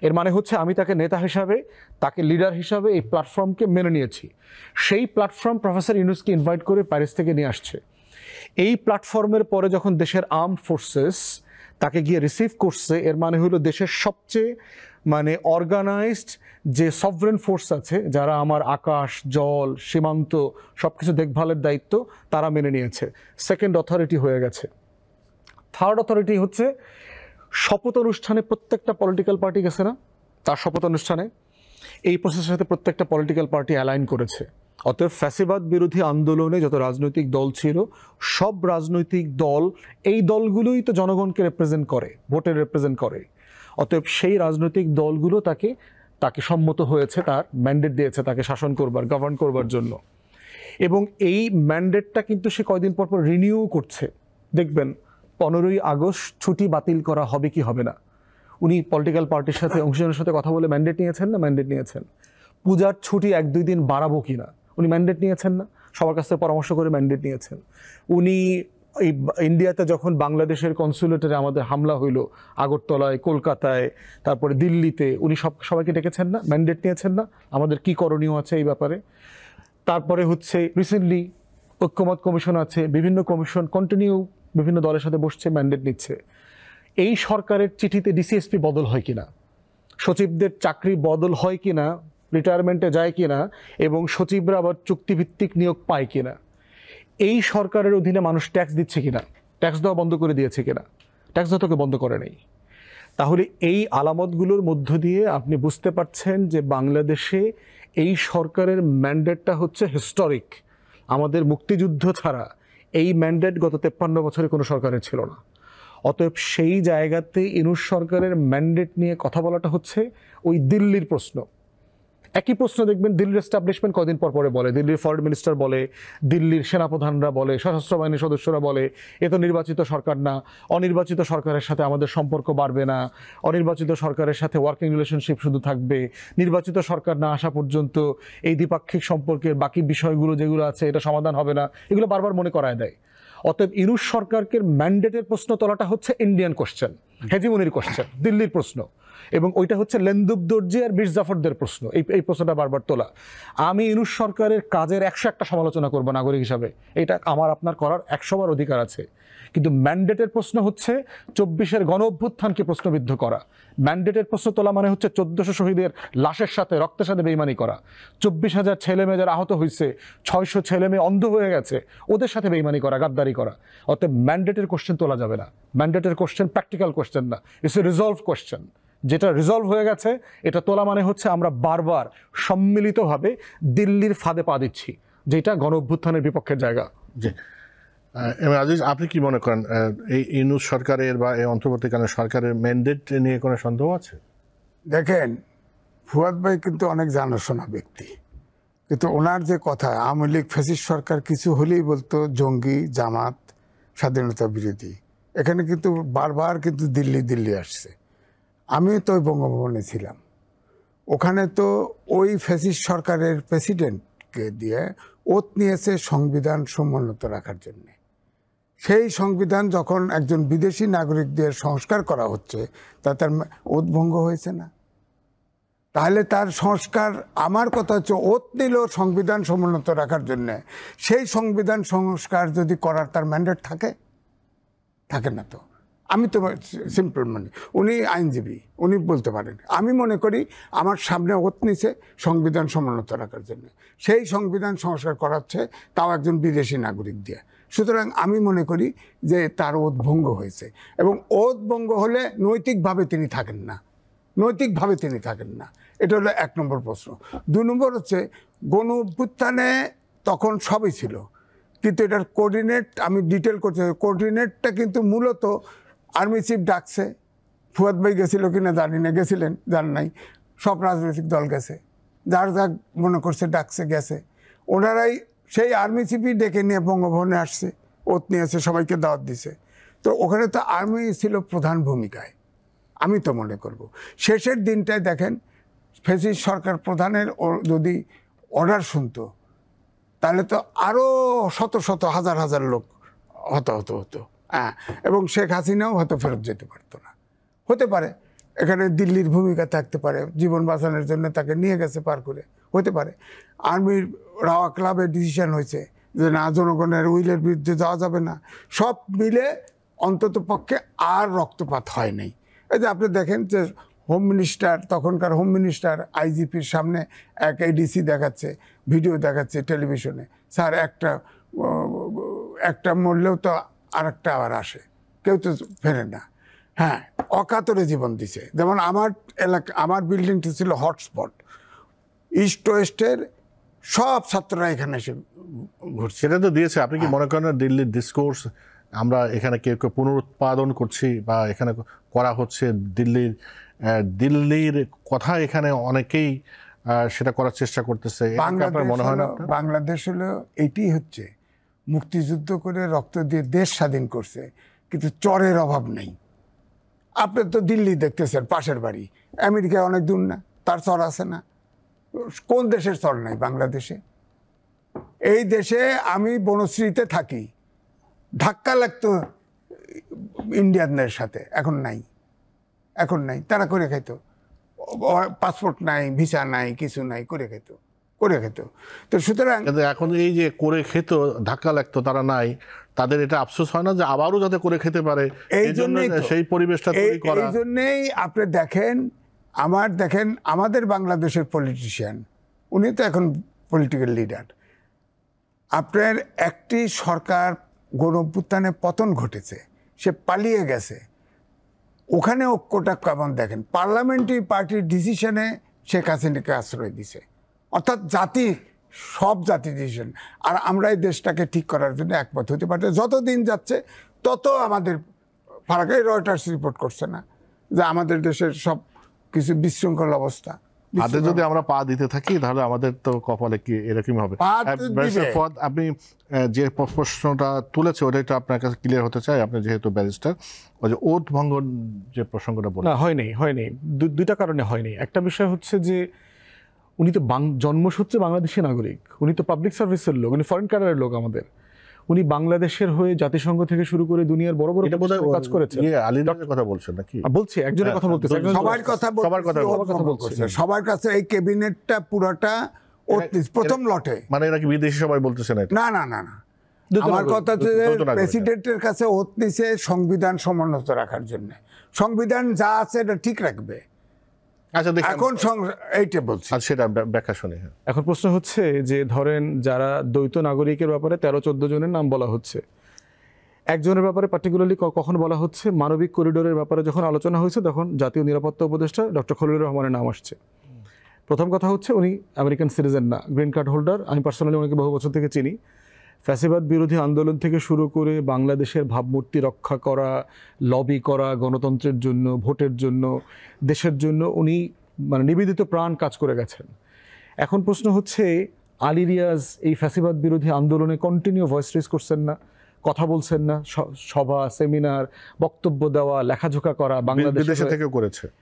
এর মানে হচ্ছে আমি তাকে নেতা হিসাবে, তাকে লিডার হিসাবে এই প্ল্যাটফর্মকে মেনে নিয়েছি। সেই প্ল্যাটফর্ম প্রফেসর ইউনূসকে ইনভাইট করে প্যারিস থেকে নিয়ে আসছে। এই প্ল্যাটফর্মের পরে যখন দেশের আর্ম ফোর্সেস তাকে গিয়ে রিসিভ করছে, এর মানে হলো দেশের সবচেয়ে অর্গানাইজড যে সভরেন ফোর্স আছে, যারা আমার আকাশ, জল, সীমান্ত সব কিছু দেখভালের দায়িত্ব, তারা মেনে নিয়েছে। সেকেন্ড অথরিটি হয়ে গেছে। থার্ড অথরিটি হচ্ছে শপথ অনুষ্ঠানে প্রত্যেকটা পলিটিক্যাল পার্টি গেছে না, তার শপথ অনুষ্ঠানে এই প্রসেসের সাথে প্রত্যেকটা পলিটিক্যাল পার্টি অ্যালাইন করেছে। অতএব ফ্যাসিবাদ বিরোধী আন্দোলনে যত রাজনৈতিক দল ছিল, সব রাজনৈতিক দল, এই দলগুলোই তো জনগণকে রিপ্রেজেন্ট করে, ভোটে রিপ্রেজেন্ট করে। অতএব সেই রাজনৈতিক দলগুলো তাকে সম্মত হয়েছে, তার ম্যান্ডেট দিয়েছে তাকে শাসন করবার, গভর্ন করবার জন্য। এবং এই ম্যান্ডেটটা কিন্তু সে কয়দিন পর পর রিনিউ করছে। দেখবেন 15ই আগস্ট ছুটি বাতিল করা হবে কি হবে না, উনি পলিটিক্যাল পার্টির সাথে, অংশীজনের সাথে কথা বলে ম্যান্ডেট নিয়েছেন না? ম্যান্ডেট নিয়েছেন। পূজার ছুটি 1-2 দিন বাড়াবো কি না, উনি ম্যান্ডেট নিয়েছেন না? সবার কাছ থেকে পরামর্শ করে ম্যান্ডেট নিয়েছেন। উনি এই ইন্ডিয়াতে যখন বাংলাদেশের কনসুলেটরে আমাদের হামলা হইল, আগরতলায়, কলকাতায়, তারপরে দিল্লিতে, উনি সবাইকে ডেকেছেন না? ম্যান্ডেট নিয়েছেন না? আমাদের কি করণীয় আছে এই ব্যাপারে। তারপরে হচ্ছে রিসেন্টলি ঐক্যমত কমিশন আছে, বিভিন্ন কমিশন কন্টিনিউ বিভিন্ন দলের সাথে বসছে, ম্যান্ডেট নিচ্ছে। এই সরকারের চিঠিতে ডিসিএসপি বদল হয় কিনা, সচিবদের চাকরি বদল হয় কিনা, রিটায়ারমেন্টে যায় কিনা, এবং সচিবরা আবার চুক্তিভিত্তিক নিয়োগ পায় কিনা, এই সরকারের অধীনে মানুষ ট্যাক্স দিচ্ছে কিনা, ট্যাক্স দেওয়া বন্ধ করে দিয়েছে কিনা, ট্যাক্স দেওয়া তোকে বন্ধ করে নেই। তাহলে এই আলামতগুলোর মধ্য দিয়ে আপনি বুঝতে পারছেন যে বাংলাদেশে এই সরকারের ম্যান্ডেটটা হচ্ছে হিস্টোরিক। আমাদের মুক্তিযুদ্ধ ছাড়া এই ম্যান্ডেট গত 53 বছরে কোনো সরকারের ছিল না। অতএব সেই জায়গাতে ইউনূস সরকারের ম্যান্ডেট নিয়ে কথা বলাটা হচ্ছে ওই দিল্লির প্রশ্ন। একই প্রশ্ন দেখবেন দিল্লির এস্টাবলিশমেন্ট কদিন পর পরে বলে, দিল্লির ফরেন মিনিস্টার বলে, দিল্লির সেনাপ্রধানরা বলে, সশস্ত্র বাহিনীর সদস্যরা বলে, এ তো নির্বাচিত সরকার না, অনির্বাচিত সরকারের সাথে আমাদের সম্পর্ক বাড়বে না, অনির্বাচিত সরকারের সাথে ওয়ার্কিং রিলেশনশিপ শুধু থাকবে, নির্বাচিত সরকার না আসা পর্যন্ত এই দ্বিপাক্ষিক সম্পর্কের বাকি বিষয়গুলো যেগুলো আছে এটা সমাধান হবে না, এগুলো বারবার মনে করায় দেয়। অতএব ইউনূস সরকারকে ম্যান্ডেটের প্রশ্ন তোলাটা হচ্ছে ইন্ডিয়ান কোশ্চেন, হেজিমনির কোশ্চেন, দিল্লির প্রশ্ন, এবং ওইটা হচ্ছে লেন্দুব দর্জি আর মীর জাফরদের প্রশ্ন। এই প্রশ্নটা বারবার তোলা। আমি ইউনূস সরকারের কাজের 101টা সমালোচনা করব নাগরিক হিসাবে, এটা আমার আপনার করার 100বার অধিকার আছে, কিন্তু ম্যান্ডেটের প্রশ্ন হচ্ছে 24-এর গণ অভ্যুত্থানকে প্রশ্নবিদ্ধ করা। ম্যান্ডেটের প্রশ্ন তোলা মানে হচ্ছে 1400 শহীদের লাশের সাথে, রক্তের সাথে বেইমানি করা। 24,000 ছেলেমেয়ে যারা আহত হয়েছে, 600 ছেলেমেয়ে অন্ধ হয়ে গেছে, ওদের সাথে বেইমানি করা, গাদ্দারি করা। অতএব ম্যান্ডেটের কোশ্চেন তোলা যাবে না। ম্যান্ডেটের কোশ্চেন প্র্যাকটিক্যাল কোশ্চেন না, ইটস এ রিজলভ কোশ্চেন। যেটা রিজলভ হয়ে গেছে এটা তোলা মানে হচ্ছে আমরা বারবার সম্মিলিতভাবে দিল্লির ফাঁদে পা দিচ্ছি, যেটা গণ অভ্যুত্থানের বিপক্ষের জায়গা। জি, আজিজ, আপনি কি মনে করেন এই ইউনূস সরকারের বা এই অন্তর্বর্তীকালীন সরকারের ম্যান্ডেট নিয়ে কোনো সন্দেহ আছে? দেখেন, ফুয়াদ ভাই কিন্তু অনেক জানাশোনা ব্যক্তি, কিন্তু ওনার যে কথা, আওয়ামী লীগ ফ্যাসিস্ট সরকার কিছু হলেই বলতো জঙ্গি, জামাত, স্বাধীনতা বিরোধী। এখানে কিন্তু বারবার কিন্তু দিল্লি আসছে। আমিও তো ওই বঙ্গভবনে ছিলাম, ওখানে তো ওই ফ্যাসিস্ট সরকারের প্রেসিডেন্টকে দিয়ে ওত নিয়েছে সংবিধান সমুন্নত রাখার জন্য। সেই সংবিধান যখন একজন বিদেশি নাগরিকদের সংস্কার করা হচ্ছে, তার ওত ভঙ্গ হয়েছে না? তাহলে তার সংস্কার, আমার কথা হচ্ছে ওত নিল সংবিধান সমুন্নত রাখার জন্য, সেই সংবিধান সংস্কার যদি করার তার ম্যান্ডেট থাকে না তো। আমি তো সিম্পল মানে, উনি আইনজীবী, উনি বলতে পারেন। আমি মনে করি আমার সামনে ওত নিছে সংবিধান সমুন্নত রাখার জন্য, সেই সংবিধান সংস্কার করাচ্ছে, তাও একজন বিদেশি নাগরিক দিয়ে। সুতরাং আমি মনে করি যে তার ওত ভঙ্গ হয়েছে, এবং ওত ভঙ্গ হলে নৈতিকভাবে তিনি থাকেন না, এটা হলো 1 নম্বর প্রশ্ন। 2 নম্বর হচ্ছে গণ অভ্যুত্থানে তখন সবই ছিল, কিন্তু এটার কোঅর্ডিনেট আমি ডিটেল করতে, কোঅর্ডিনেটটা কিন্তু মূলত আর্মি চিফ ডাকছে। ফুয়াদ ভাই গেছিল কিনা জানি না, গেছিলেন জান নাই, সব রাজনৈতিক দল গেছে, যার মনে করছে ডাকছে গেছে, ওনারাই সেই আর্মি চিফই ডেকে নিয়ে বঙ্গভবনে আসছে, ওত নিয়েছে, সবাইকে দাওয়াত দিছে। তো ওখানে তো আর্মি ছিল প্রধান ভূমিকায়, আমি তো মনে করব। শেষের দিনটায় দেখেন, ফ্যাসিস্ট সরকার প্রধানের যদি অর্ডার শুনতো, তাহলে তো আরও শত হাজার লোক হতো। হ্যাঁ, এবং শেখ হাসিনাও হয়তো ফেরত যেতে পারতো না। হতে পারে এখানে দিল্লির ভূমিকা থাকতে পারে, জীবন বাঁচানোর জন্য তাকে নিয়ে গেছে পার করে, হতে পারে। আর্মির রাওয়া ক্লাবে ডিসিশন হয়েছে যে না, জনগণের উইলের বিরুদ্ধে যাওয়া যাবে না। সব মিলে অন্তত পক্ষে আর রক্তপাত হয় নাই। এই যে আপনি দেখেন যে হোম মিনিস্টার, তখনকার হোম মিনিস্টার আইজিপির সামনে এক এডিসি দেখাচ্ছে, ভিডিও দেখাচ্ছে টেলিভিশনে, স্যার একটা মরলেও তো আরেকটা আবার আসে, কেউ তো ফেরে না। হ্যাঁ, অকাতরে জীবন দিছে। যেমন আমার এলাকা, আমার বিল্ডিংটি ছিল হটস্পট, ইস্ট ওয়েস্টের সব ছাত্ররা এখানে এসে ঘুরছে। সেটা তো দিয়েছে। আপনি কি মনে করেন দিল্লির ডিসকোর্স আমরা এখানে কেউ পুনরুৎপাদন করছি বা এখানে করা হচ্ছে, দিল্লির কথা এখানে অনেকেই সেটা করার চেষ্টা করতেছে? মনে হয় না বাংলাদেশ হলো এইটি হচ্ছে মুক্তিযুদ্ধ করে রক্ত দিয়ে দেশ স্বাধীন করছে, কিন্তু চরের অভাব নেই। আপনি তো দিল্লি দেখতেছেন, পাশের বাড়ি, আমেরিকায় অনেক দূর না, তার চর আছে না? কোন দেশের চর নাই বাংলাদেশে? এই দেশে আমি বনশ্রীতে থাকি, ধাক্কা লাগতো ইন্ডিয়ানদের সাথে, এখন নাই। তারা করে খাইতো, পাসপোর্ট নাই, ভিসা নাই, কিছু নাই, করে খেত। তো সুতরাং এখন এই যে করে খেত, ধাক্কা লাগতো, তারা নাই, তাদের এটা আফসোস হয় না যে আবারও যাতে করে খেতে পারে? এই জন্য সেই পরিবেশটা তৈরি করা। এই জন্যেই আপনি দেখেন আমাদের বাংলাদেশের পলিটিশিয়ান, উনি তো এখন পলিটিক্যাল লিডার, আপনার একটি সরকার গণ অভ্যুত্থানে পতন ঘটেছে, সে পালিয়ে গেছে, ওখানে ঐক্যটা কেমন দেখেন। পার্লামেন্টারি পার্টির ডিসিশনে শেখ হাসিনাকে আশ্রয় দিছে, অর্থাৎ সব জাতি ডিসিশন। আর আমরা এই দেশটাকে ঠিক করার জন্য একমত হতে পারছি। যত দিন যাচ্ছে তত আমাদের ফারাক, রয়টার্স রিপোর্ট করছে না যে আমাদের দেশের সব কিছু বিশৃঙ্খল অবস্থা? হাতে যদি আমরা পা দিতে থাকি তাহলে আমাদের তো কপালে কি এরকম হবে। পা তো ব্যারিস্টার দিবে। ফুয়াদ, আপনি যে প্রশ্নটা তুলেছে ওটা একটু আপনার কাছে ক্লিয়ার হতে চাই। আপনি যেহেতু ব্যারিস্টার, ওই যে ওথ ভঙ্গন যে প্রসঙ্গটা বললেন। না, হয়নি দুইটা কারণে হয়নি। একটা বিষয় হচ্ছে যে উনি তো জন্মসূত্রে বাংলাদেশি নাগরিক, উনি তো পাবলিক সার্ভিসের লোক, উনি ফরেন ক্যাডারের লোক আমাদের। উনি বাংলাদেশের হয়ে জাতিসংঘ থেকে শুরু করে দুনিয়ার বড় বড় কাজ করেছেন। আলীর কথা বলছেন নাকি? বলছি একজনের কথা বলতেছে, সবার কথা বলছে, সবার কাছে এই ক্যাবিনেটটা পুরোটা প্রথম লটে। মানে এরা কি বিদেশি সবাই বলতেছেন এটা? না না না না, আমার কথা হচ্ছে প্রেসিডেন্টের কাছে ওথ নিছে সংবিধান সমুন্নত রাখার জন্য। সংবিধান যা আছে এটা ঠিক রাখবে। আচ্ছা, এখন এইটা বলছি, সেটা ব্যাখ্যা শুনি। এখন প্রশ্ন হচ্ছে যে ধরেন যারা দ্বৈত নাগরিকের ব্যাপারে 13-14 জনের নাম বলা হচ্ছে, একজনের ব্যাপারে পার্টিকুলারলি কখন বলা হচ্ছে, মানবিক করিডোরের ব্যাপারে যখন আলোচনা হয়েছে তখন জাতীয় নিরাপত্তা উপদেষ্টা ডক্টর খলিলুর রহমানের নাম আসছে। প্রথম কথা হচ্ছে উনি আমেরিকান সিটিজেন না, গ্রিন কার্ড হোল্ডার। আমি পার্সোনালি ওনাকে বহু বছর থেকে চিনি। ফ্যাসিবাদ বিরোধী আন্দোলন থেকে শুরু করে বাংলাদেশের ভাবমূর্তি রক্ষা করা, লবি করা, গণতন্ত্রের জন্য, ভোটের জন্য, দেশের জন্য উনি মানে নিবেদিত প্রাণ কাজ করে গেছেন। এখন প্রশ্ন হচ্ছে আলী রিয়াজ এই ফ্যাসিবাদ বিরোধী আন্দোলনে কন্টিনিউ ভয়েস রেজ করছেন না, কথা বলছেন না, সভা, সেমিনার, বক্তব্য দেওয়া, লেখাজোখা করা, বাংলাদেশ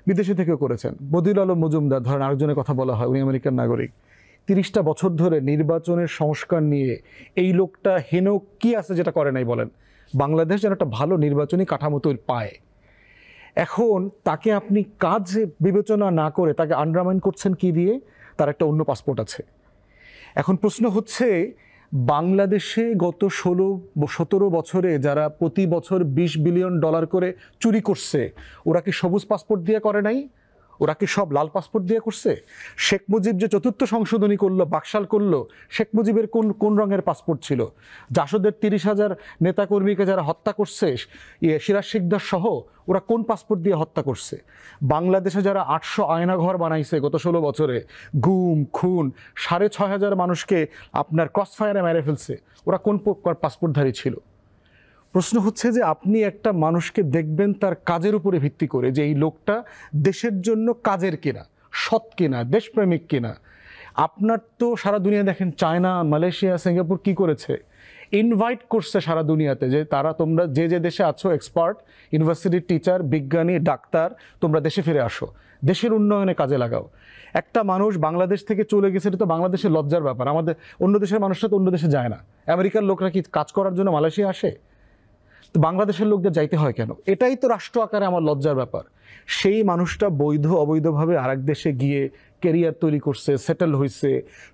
বিদেশে থেকেও করেছেন। বদিউল আলম মজুমদার ধরেন আরেকজনের কথা বলা হয়, উনি আমেরিকান নাগরিক। 30টা বছর ধরে নির্বাচনের সংস্কার নিয়ে এই লোকটা হেন কি আছে যেটা করে নাই বলেন? বাংলাদেশ যেন একটা ভালো নির্বাচনী কাঠামো তৈরি পায়। এখন তাকে আপনি কাজ বিবেচনা না করে তাকে আন্ডারমাইন করছেন কি দিয়ে? তার একটা অন্য পাসপোর্ট আছে। এখন প্রশ্ন হচ্ছে বাংলাদেশে গত 16-17 বছরে যারা প্রতি বছর $20 বিলিয়ন করে চুরি করছে, ওরা কি সবুজ পাসপোর্ট দিয়ে করে নাই? ওরা কি সব লাল পাসপোর্ট দিয়ে করছে? শেখ মুজিব যে 4র্থ সংশোধনী করলো, বাকশাল করলো, শেখ মুজিবের কোন রঙের পাসপোর্ট ছিল? জাসদের 30,000 নেতাকর্মীকে যারা হত্যা করছে, সিরাজ শিকদার সহ, ওরা কোন পাসপোর্ট দিয়ে হত্যা করছে? বাংলাদেশে যারা 800 আয়নাঘর বানাইছে গত 16 বছরে, গুম খুন, 6,500 মানুষকে আপনার ক্রস ফায়ারে মেরে ফেলছে, ওরা কোন পাসপোর্টধারী ছিল? প্রশ্ন হচ্ছে যে আপনি একটা মানুষকে দেখবেন তার কাজের উপরে ভিত্তি করে, যে এই লোকটা দেশের জন্য কাজের কিনা, সৎ কিনা, দেশপ্রেমিক কিনা। আপনার তো সারা দুনিয়া দেখেন, চায়না, মালয়েশিয়া, সিঙ্গাপুর কি করেছে? ইনভাইট করছে সারা দুনিয়াতে যে তারা তোমরা যে দেশে আছো এক্সপার্ট, ইউনিভার্সিটির টিচার, বিজ্ঞানী, ডাক্তার, তোমরা দেশে ফিরে আসো, দেশের উন্নয়নে কাজে লাগাও। একটা মানুষ বাংলাদেশ থেকে চলে গেছে, এটা তো বাংলাদেশের লজ্জার ব্যাপার। আমাদের অন্য দেশের মানুষরা তো অন্য দেশে যায় না। আমেরিকার লোকরা কি কাজ করার জন্য মালয়েশিয়া আসে? তো বাংলাদেশের লোকদের যাইতে হয় কেন? এটাই তো রাষ্ট্র আকারে আমার লজ্জার ব্যাপার। সেই মানুষটা বৈধ অবৈধভাবে আরেক দেশে গিয়ে ক্যারিয়ার তৈরি করছে, সেটেল হয়েছে,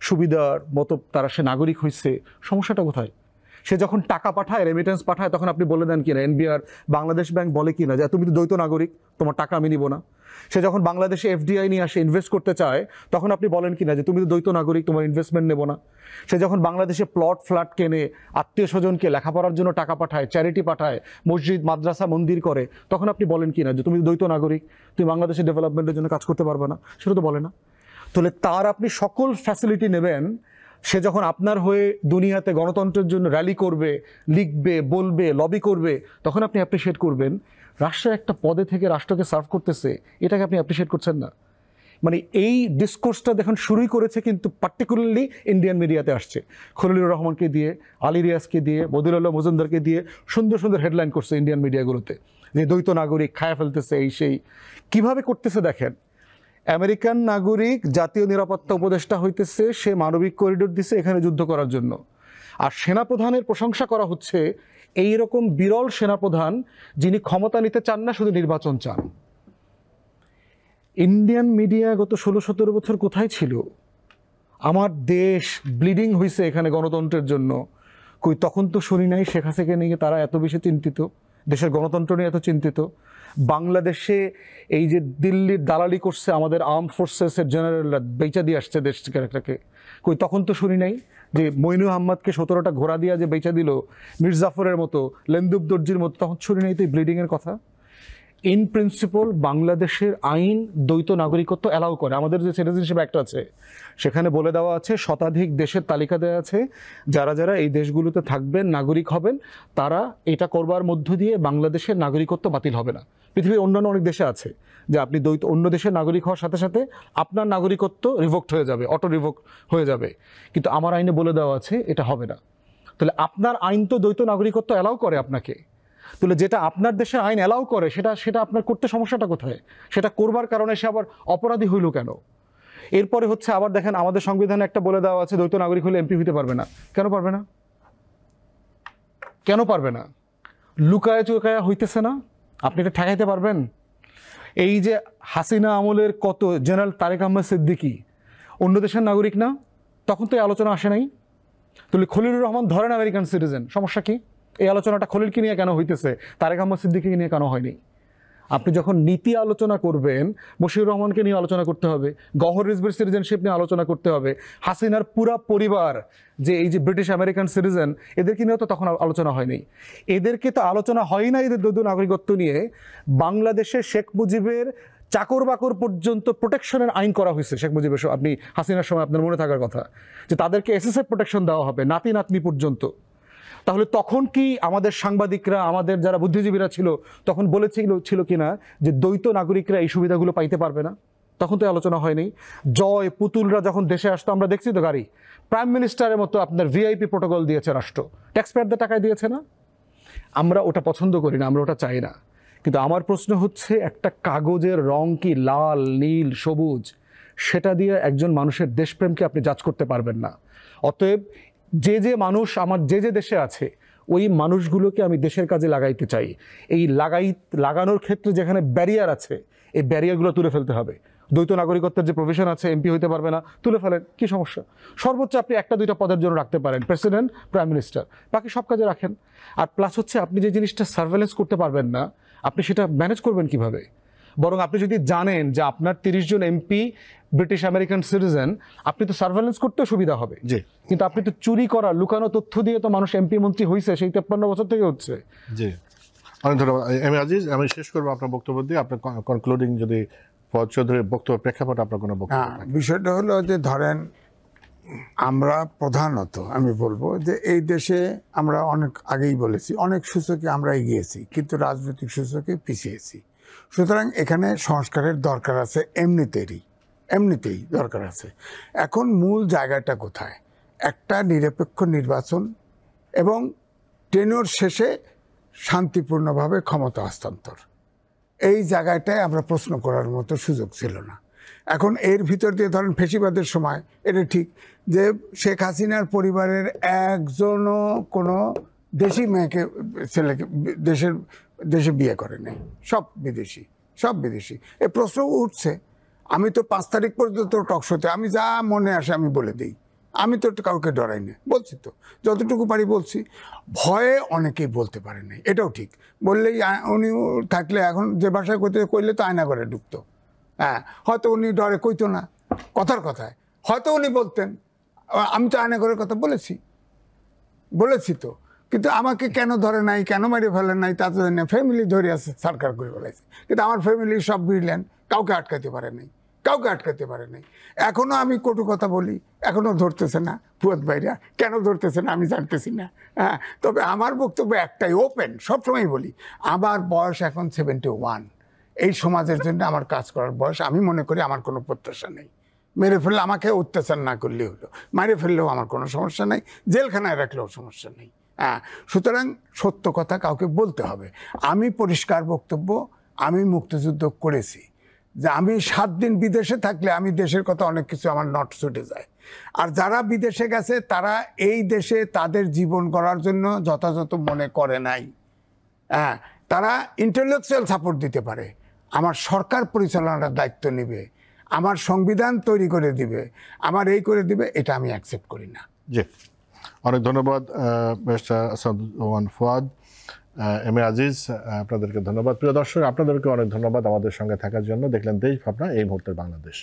সুবিধার মতো তারা সে নাগরিক হয়েছে, সমস্যাটা কোথায়? সে যখন টাকা পাঠায়, রেমিটেন্স পাঠায়, তখন আপনি বলে দেন কিনা, এনবিআর, বাংলাদেশ ব্যাংক বলে কিনা যে তুমি তো দ্বৈত নাগরিক, তোমার টাকা আমি নিব না। সে যখন বাংলাদেশে এফডিআই নিয়ে আসে, ইনভেস্ট করতে চায়, তখন আপনি বলেন কিনা যে তুমি তো দ্বৈত নাগরিক, তোমার ইনভেস্টমেন্ট নেব না। সে যখন বাংলাদেশে প্লট ফ্ল্যাট কেনে, আত্মীয় স্বজনকে লেখাপড়ার জন্য টাকা পাঠায়, চ্যারিটি পাঠায়, মসজিদ, মাদ্রাসা, মন্দির করে, তখন আপনি বলেন কিনা যে তুমি দ্বৈত নাগরিক, তুমি বাংলাদেশের ডেভেলপমেন্টের জন্য কাজ করতে পারবে না? সেটা তো বলে না। তাহলে তার আপনি সকল ফ্যাসিলিটি নেবেন। সে যখন আপনার হয়ে দুনিয়াতে গণতন্ত্রের জন্য র্যালি করবে, লিখবে, বলবে, লবি করবে, তখন আপনি অ্যাপ্রিসিয়েট করবেন। রাষ্ট্রের একটা পদে থেকে রাষ্ট্রকে সার্ভ করতেছে, এটাকে আপনি অ্যাপ্রিসিয়েট করছেন না। মানে এই ডিসকোর্সটা দেখুন শুরুই করেছে কিন্তু পার্টিকুলারলি ইন্ডিয়ান মিডিয়াতে আসছে। খলিলুর রহমানকে দিয়ে, আলী রিয়াজকে দিয়ে, বদিউল আলম মজুমদারকে দিয়ে সুন্দর সুন্দর হেডলাইন করছে ইন্ডিয়ান মিডিয়াগুলোতে, যে দ্বৈত নাগরিক খায়া ফেলতেছে, এই সেই। কিভাবে করতেছে দেখেন। আমেরিকান নাগরিক জাতীয় নিরাপত্তা উপদেষ্টা হইতেছে, সে মানবিক করিডোর দিছে এখানে যুদ্ধ করার জন্য। আর সেনাপ্রধানের প্রশংসা করা হচ্ছে এই রকম বিরল সেনাপ্রধান যিনি ক্ষমতা নিতে চান না, শুধু নির্বাচন চান। ইন্ডিয়ান মিডিয়া গত 16-17 বছর কোথায় ছিল? আমার দেশ ব্লিডিং হয়েছে এখানে গণতন্ত্রের জন্য, কই তখন তো শুনি নাই শেখ হাসিনাকে নিয়ে তারা এত বেশি চিন্তিত, দেশের গণতন্ত্র নিয়ে এত চিন্তিত। বাংলাদেশে এই যে দিল্লির দালালি করছে আমাদের আর্ম ফোর্সেসের জেনারেলরা, বেচা দিয়ে আসছে দেশটাকে, কই তখন তো শুনি নাই যে মইনু আহমদকে 17টা ঘোড়া দিয়া যে বেচা দিল মির্জাফরের মতো, লেন্দুব দর্জির মতো, তখন শুনি নাই তো এই ব্লিডিংয়ের কথা। ইন প্রিন্সিপল বাংলাদেশের আইন দ্বৈত নাগরিকত্ব অ্যালাউ করে। আমাদের যে সিটিজেনশিপ অ্যাক্ট আছে সেখানে বলে দেওয়া আছে, শতাধিক দেশের তালিকা দেওয়া আছে, যারা যারা এই দেশগুলোতে থাকবেন, নাগরিক হবেন, তারা এটা করবার মধ্য দিয়ে বাংলাদেশের নাগরিকত্ব বাতিল হবে না। পৃথিবীর অন্যান্য অনেক দেশে আছে যে আপনি দ্বৈত অন্য দেশের নাগরিক হওয়ার সাথে সাথে আপনার নাগরিকত্ব রিভোক্ট হয়ে যাবে, অটো রিভোক্ট হয়ে যাবে, কিন্তু আমার আইনে বলে দেওয়া আছে এটা হবে না। তাহলে আপনার আইন তো দ্বৈত নাগরিকত্ব অ্যালাউ করে আপনাকে, তাহলে যেটা আপনার দেশের আইন অ্যালাউ করে সেটা আপনার করতে সমস্যাটা কোথায়? সেটা করবার কারণে সে আবার অপরাধী হইল কেন? এরপরে হচ্ছে আবার দেখেন আমাদের সংবিধানে একটা বলে দেওয়া আছে দ্বৈত নাগরিক হলে এমপি হতে পারবে না। কেন পারবে না? কেন পারবে না? লুকায় চুকায়া হইতেছে না? আপনি এটা ঠেকাইতে পারবেন? এই যে হাসিনা আমলের কত জেনারেল তারেক আহমেদ সিদ্দিকী অন্য দেশের নাগরিক না? তখন তো এই আলোচনা আসে নাই। তাহলে খলিলুর রহমান ধরেন আমেরিকান সিটিজেন, সমস্যা কি? এই আলোচনাটা খলিলকে নিয়ে কেন হইতেছে, তারেক আহমদ সিদ্দিকীকে নিয়ে কেন হয়নি? আপনি যখন নীতি আলোচনা করবেন, বশির রহমানকে নিয়ে আলোচনা করতে হবে, গওহর রিজভির সিটিজেনশিপ নিয়ে আলোচনা করতে হবে, হাসিনার পুরা পরিবার যে এই যে ব্রিটিশ আমেরিকান সিটিজেন, এদেরকে নিয়েও তো তখন আলোচনা হয়নি। এদেরকে তো আলোচনা হয় না এদের দ্বৈত নাগরিকত্ব নিয়ে। বাংলাদেশে শেখ মুজিবের চাকর বাকর পর্যন্ত প্রোটেকশনের আইন করা হয়েছে শেখ মুজিবের, আপনি হাসিনার সময় আপনার মনে থাকার কথা যে তাদেরকে এসএসএফ প্রোটেকশন দেওয়া হবে নাতি নাতনি পর্যন্ত। তাহলে তখন কি আমাদের সাংবাদিকরা, আমাদের যারা বুদ্ধিজীবীরা ছিল তখন ছিল কিনা যে দ্বৈত নাগরিকরা এই সুবিধাগুলো পাইতে পারবে না? তখন তো আলোচনা হয়নি। জয় পুতুলরা যখন দেশে আসতো আমরা দেখছি তো গাড়ি, প্রাইম মিনিস্টারের মতো আপনার ভিআইপি প্রোটোকল দিয়েছে রাষ্ট্র, ট্যাক্সপেয়ারদের টাকায় দিয়েছে না? আমরা ওটা পছন্দ করি না, আমরা ওটা চাই না। কিন্তু আমার প্রশ্ন হচ্ছে, একটা কাগজের রং কি লাল, নীল, সবুজ, সেটা দিয়ে একজন মানুষের দেশপ্রেমকে আপনি জাজ করতে পারবেন না। অতএব যে মানুষ আমার যে দেশে আছে ওই মানুষগুলোকে আমি দেশের কাজে লাগাইতে চাই। এই লাগানোর ক্ষেত্রে যেখানে ব্যারিয়ার আছে এই ব্যারিয়ারগুলো তুলে ফেলতে হবে। দ্বৈত নাগরিকত্বের যে প্রভিশন আছে, এমপি হইতে পারবে না, তুলে ফেলেন, কি সমস্যা? সর্বোচ্চ আপনি একটা দুইটা পদের জন্য রাখতে পারেন, প্রেসিডেন্ট, প্রাইম মিনিস্টার, বাকি সব কাজে রাখেন। আর প্লাস হচ্ছে আপনি যে জিনিসটা সার্ভেলেন্স করতে পারবেন না, আপনি সেটা ম্যানেজ করবেন কিভাবে? বরং আপনি যদি জানেন যে আপনার 30 জন এমপি ব্রিটিশ আমেরিকান সিটিজেন, আপনি তো সার্ভেলেন্স করতেও সুবিধা হবে। কিন্তু আপনি তো চুরি করা, লুকানো তথ্য দিয়ে তো মানুষ এমপি মন্ত্রী হয়েছে, সেই 53 বছর থেকে হচ্ছে। জি, অনেক ধন্যবাদ এম এ আজিজ। আমি শেষ করবো আপনার বক্তব্য দিয়ে। আপনার কনক্লুডিং যদি ফওয়াদ চৌধুরীর বক্তব্য প্রেক্ষাপট আপনার কোনো বক্তব্য? বিষয়টা হলো যে ধরেন আমরা প্রধানত আমি বলবো যে এই দেশে আমরা অনেক আগেই বলেছি অনেক সূচকে আমরা এগিয়েছি, কিন্তু রাজনৈতিক সূচকে পিছিয়েছি। সুতরাং এখানে সংস্কারের দরকার আছে, এমনিতেই দরকার আছে। এখন মূল জায়গাটা কোথায়? একটা নিরপেক্ষ নির্বাচন এবং টেনিওর শেষে শান্তিপূর্ণভাবে ক্ষমতা হস্তান্তর, এই জায়গাটায় আমরা প্রশ্ন করার মতো সুযোগ ছিল না। এখন এর ভিতর দিয়ে ধরেন ফেসিবাদের সময় এটা ঠিক যে শেখ হাসিনার পরিবারের একজনও কোনো দেশি মেয়েকে ছেলেকে দেশে বিয়ে করে নাই, সব বিদেশি। এই প্রশ্ন উঠছে। আমি তো 5 তারিখ পর্যন্ত টকশোতে আমি যা মনে আসে আমি বলে দিই, আমি তো কাউকে ডরাই না, বলছি তো যতটুকু পারি বলছি। ভয়ে অনেকেই বলতে পারে নাই, এটাও ঠিক। বললেই উনি থাকলে এখন যে ভাষায় কইলে তো আয়না ঘরে ঢুকতো। হ্যাঁ, হয়তো উনি ডরে কইতো না, কথায় হয়তো উনি বলতেন আমি তো আয়না ঘরের কথা বলেছি তো, কিন্তু আমাকে কেন ধরে নাই, কেন মেরে ফেলে নাই তা তো জানি না। ফ্যামিলি ধরে আছে, সরকার করে বলেছে, কিন্তু আমার ফ্যামিলি সব বিড়লেন, কাউকে আটকাতে পারে নাই। এখনো আমি কটু কথা বলি, এখনো ধরতেছে না ফুয়াদ ভাইরা, কেন ধরতেছে না আমি জানতেছি না। হ্যাঁ, তবে আমার বক্তব্য একটাই, ওপেন, সবসময় বলি আমার বয়স এখন 71। এই সমাজের জন্য আমার কাজ করার বয়স। আমি মনে করি আমার কোনো প্রত্যাশা নেই। মেরে ফেললে আমাকে অত্যাচার না করলেই হলো, মেরে ফেললেও আমার কোনো সমস্যা নেই, জেলখানায় রাখলেও সমস্যা নেই। হ্যাঁ, সুতরাং সত্য কথা কাউকে বলতে হবে। আমি পরিষ্কার বক্তব্য, আমি মুক্তিযুদ্ধ করেছি, যে আমি 7 দিন বিদেশে থাকলে আমি দেশের কথা অনেক কিছু আমার নট ছুটে যায়। আর যারা বিদেশে গেছে তারা এই দেশে তাদের জীবন গড়ার জন্য যথাযথ মনে করে নাই। হ্যাঁ, তারা ইন্টেলেকচুয়াল সাপোর্ট দিতে পারে, আমার সরকার পরিচালনার দায়িত্ব নেবে, আমার সংবিধান তৈরি করে দিবে, আমার এই করে দিবে, এটা আমি অ্যাকসেপ্ট করি না। জি, অনেক ধন্যবাদ barrister Asaduzzaman Fuad, M A Aziz, আপনাদেরকে ধন্যবাদ। প্রিয় দর্শক, আপনাদেরকে অনেক ধন্যবাদ আমাদের সঙ্গে থাকার জন্য। দেখলেন দেশ ভাবনা, এই মুহূর্তের বাংলাদেশ।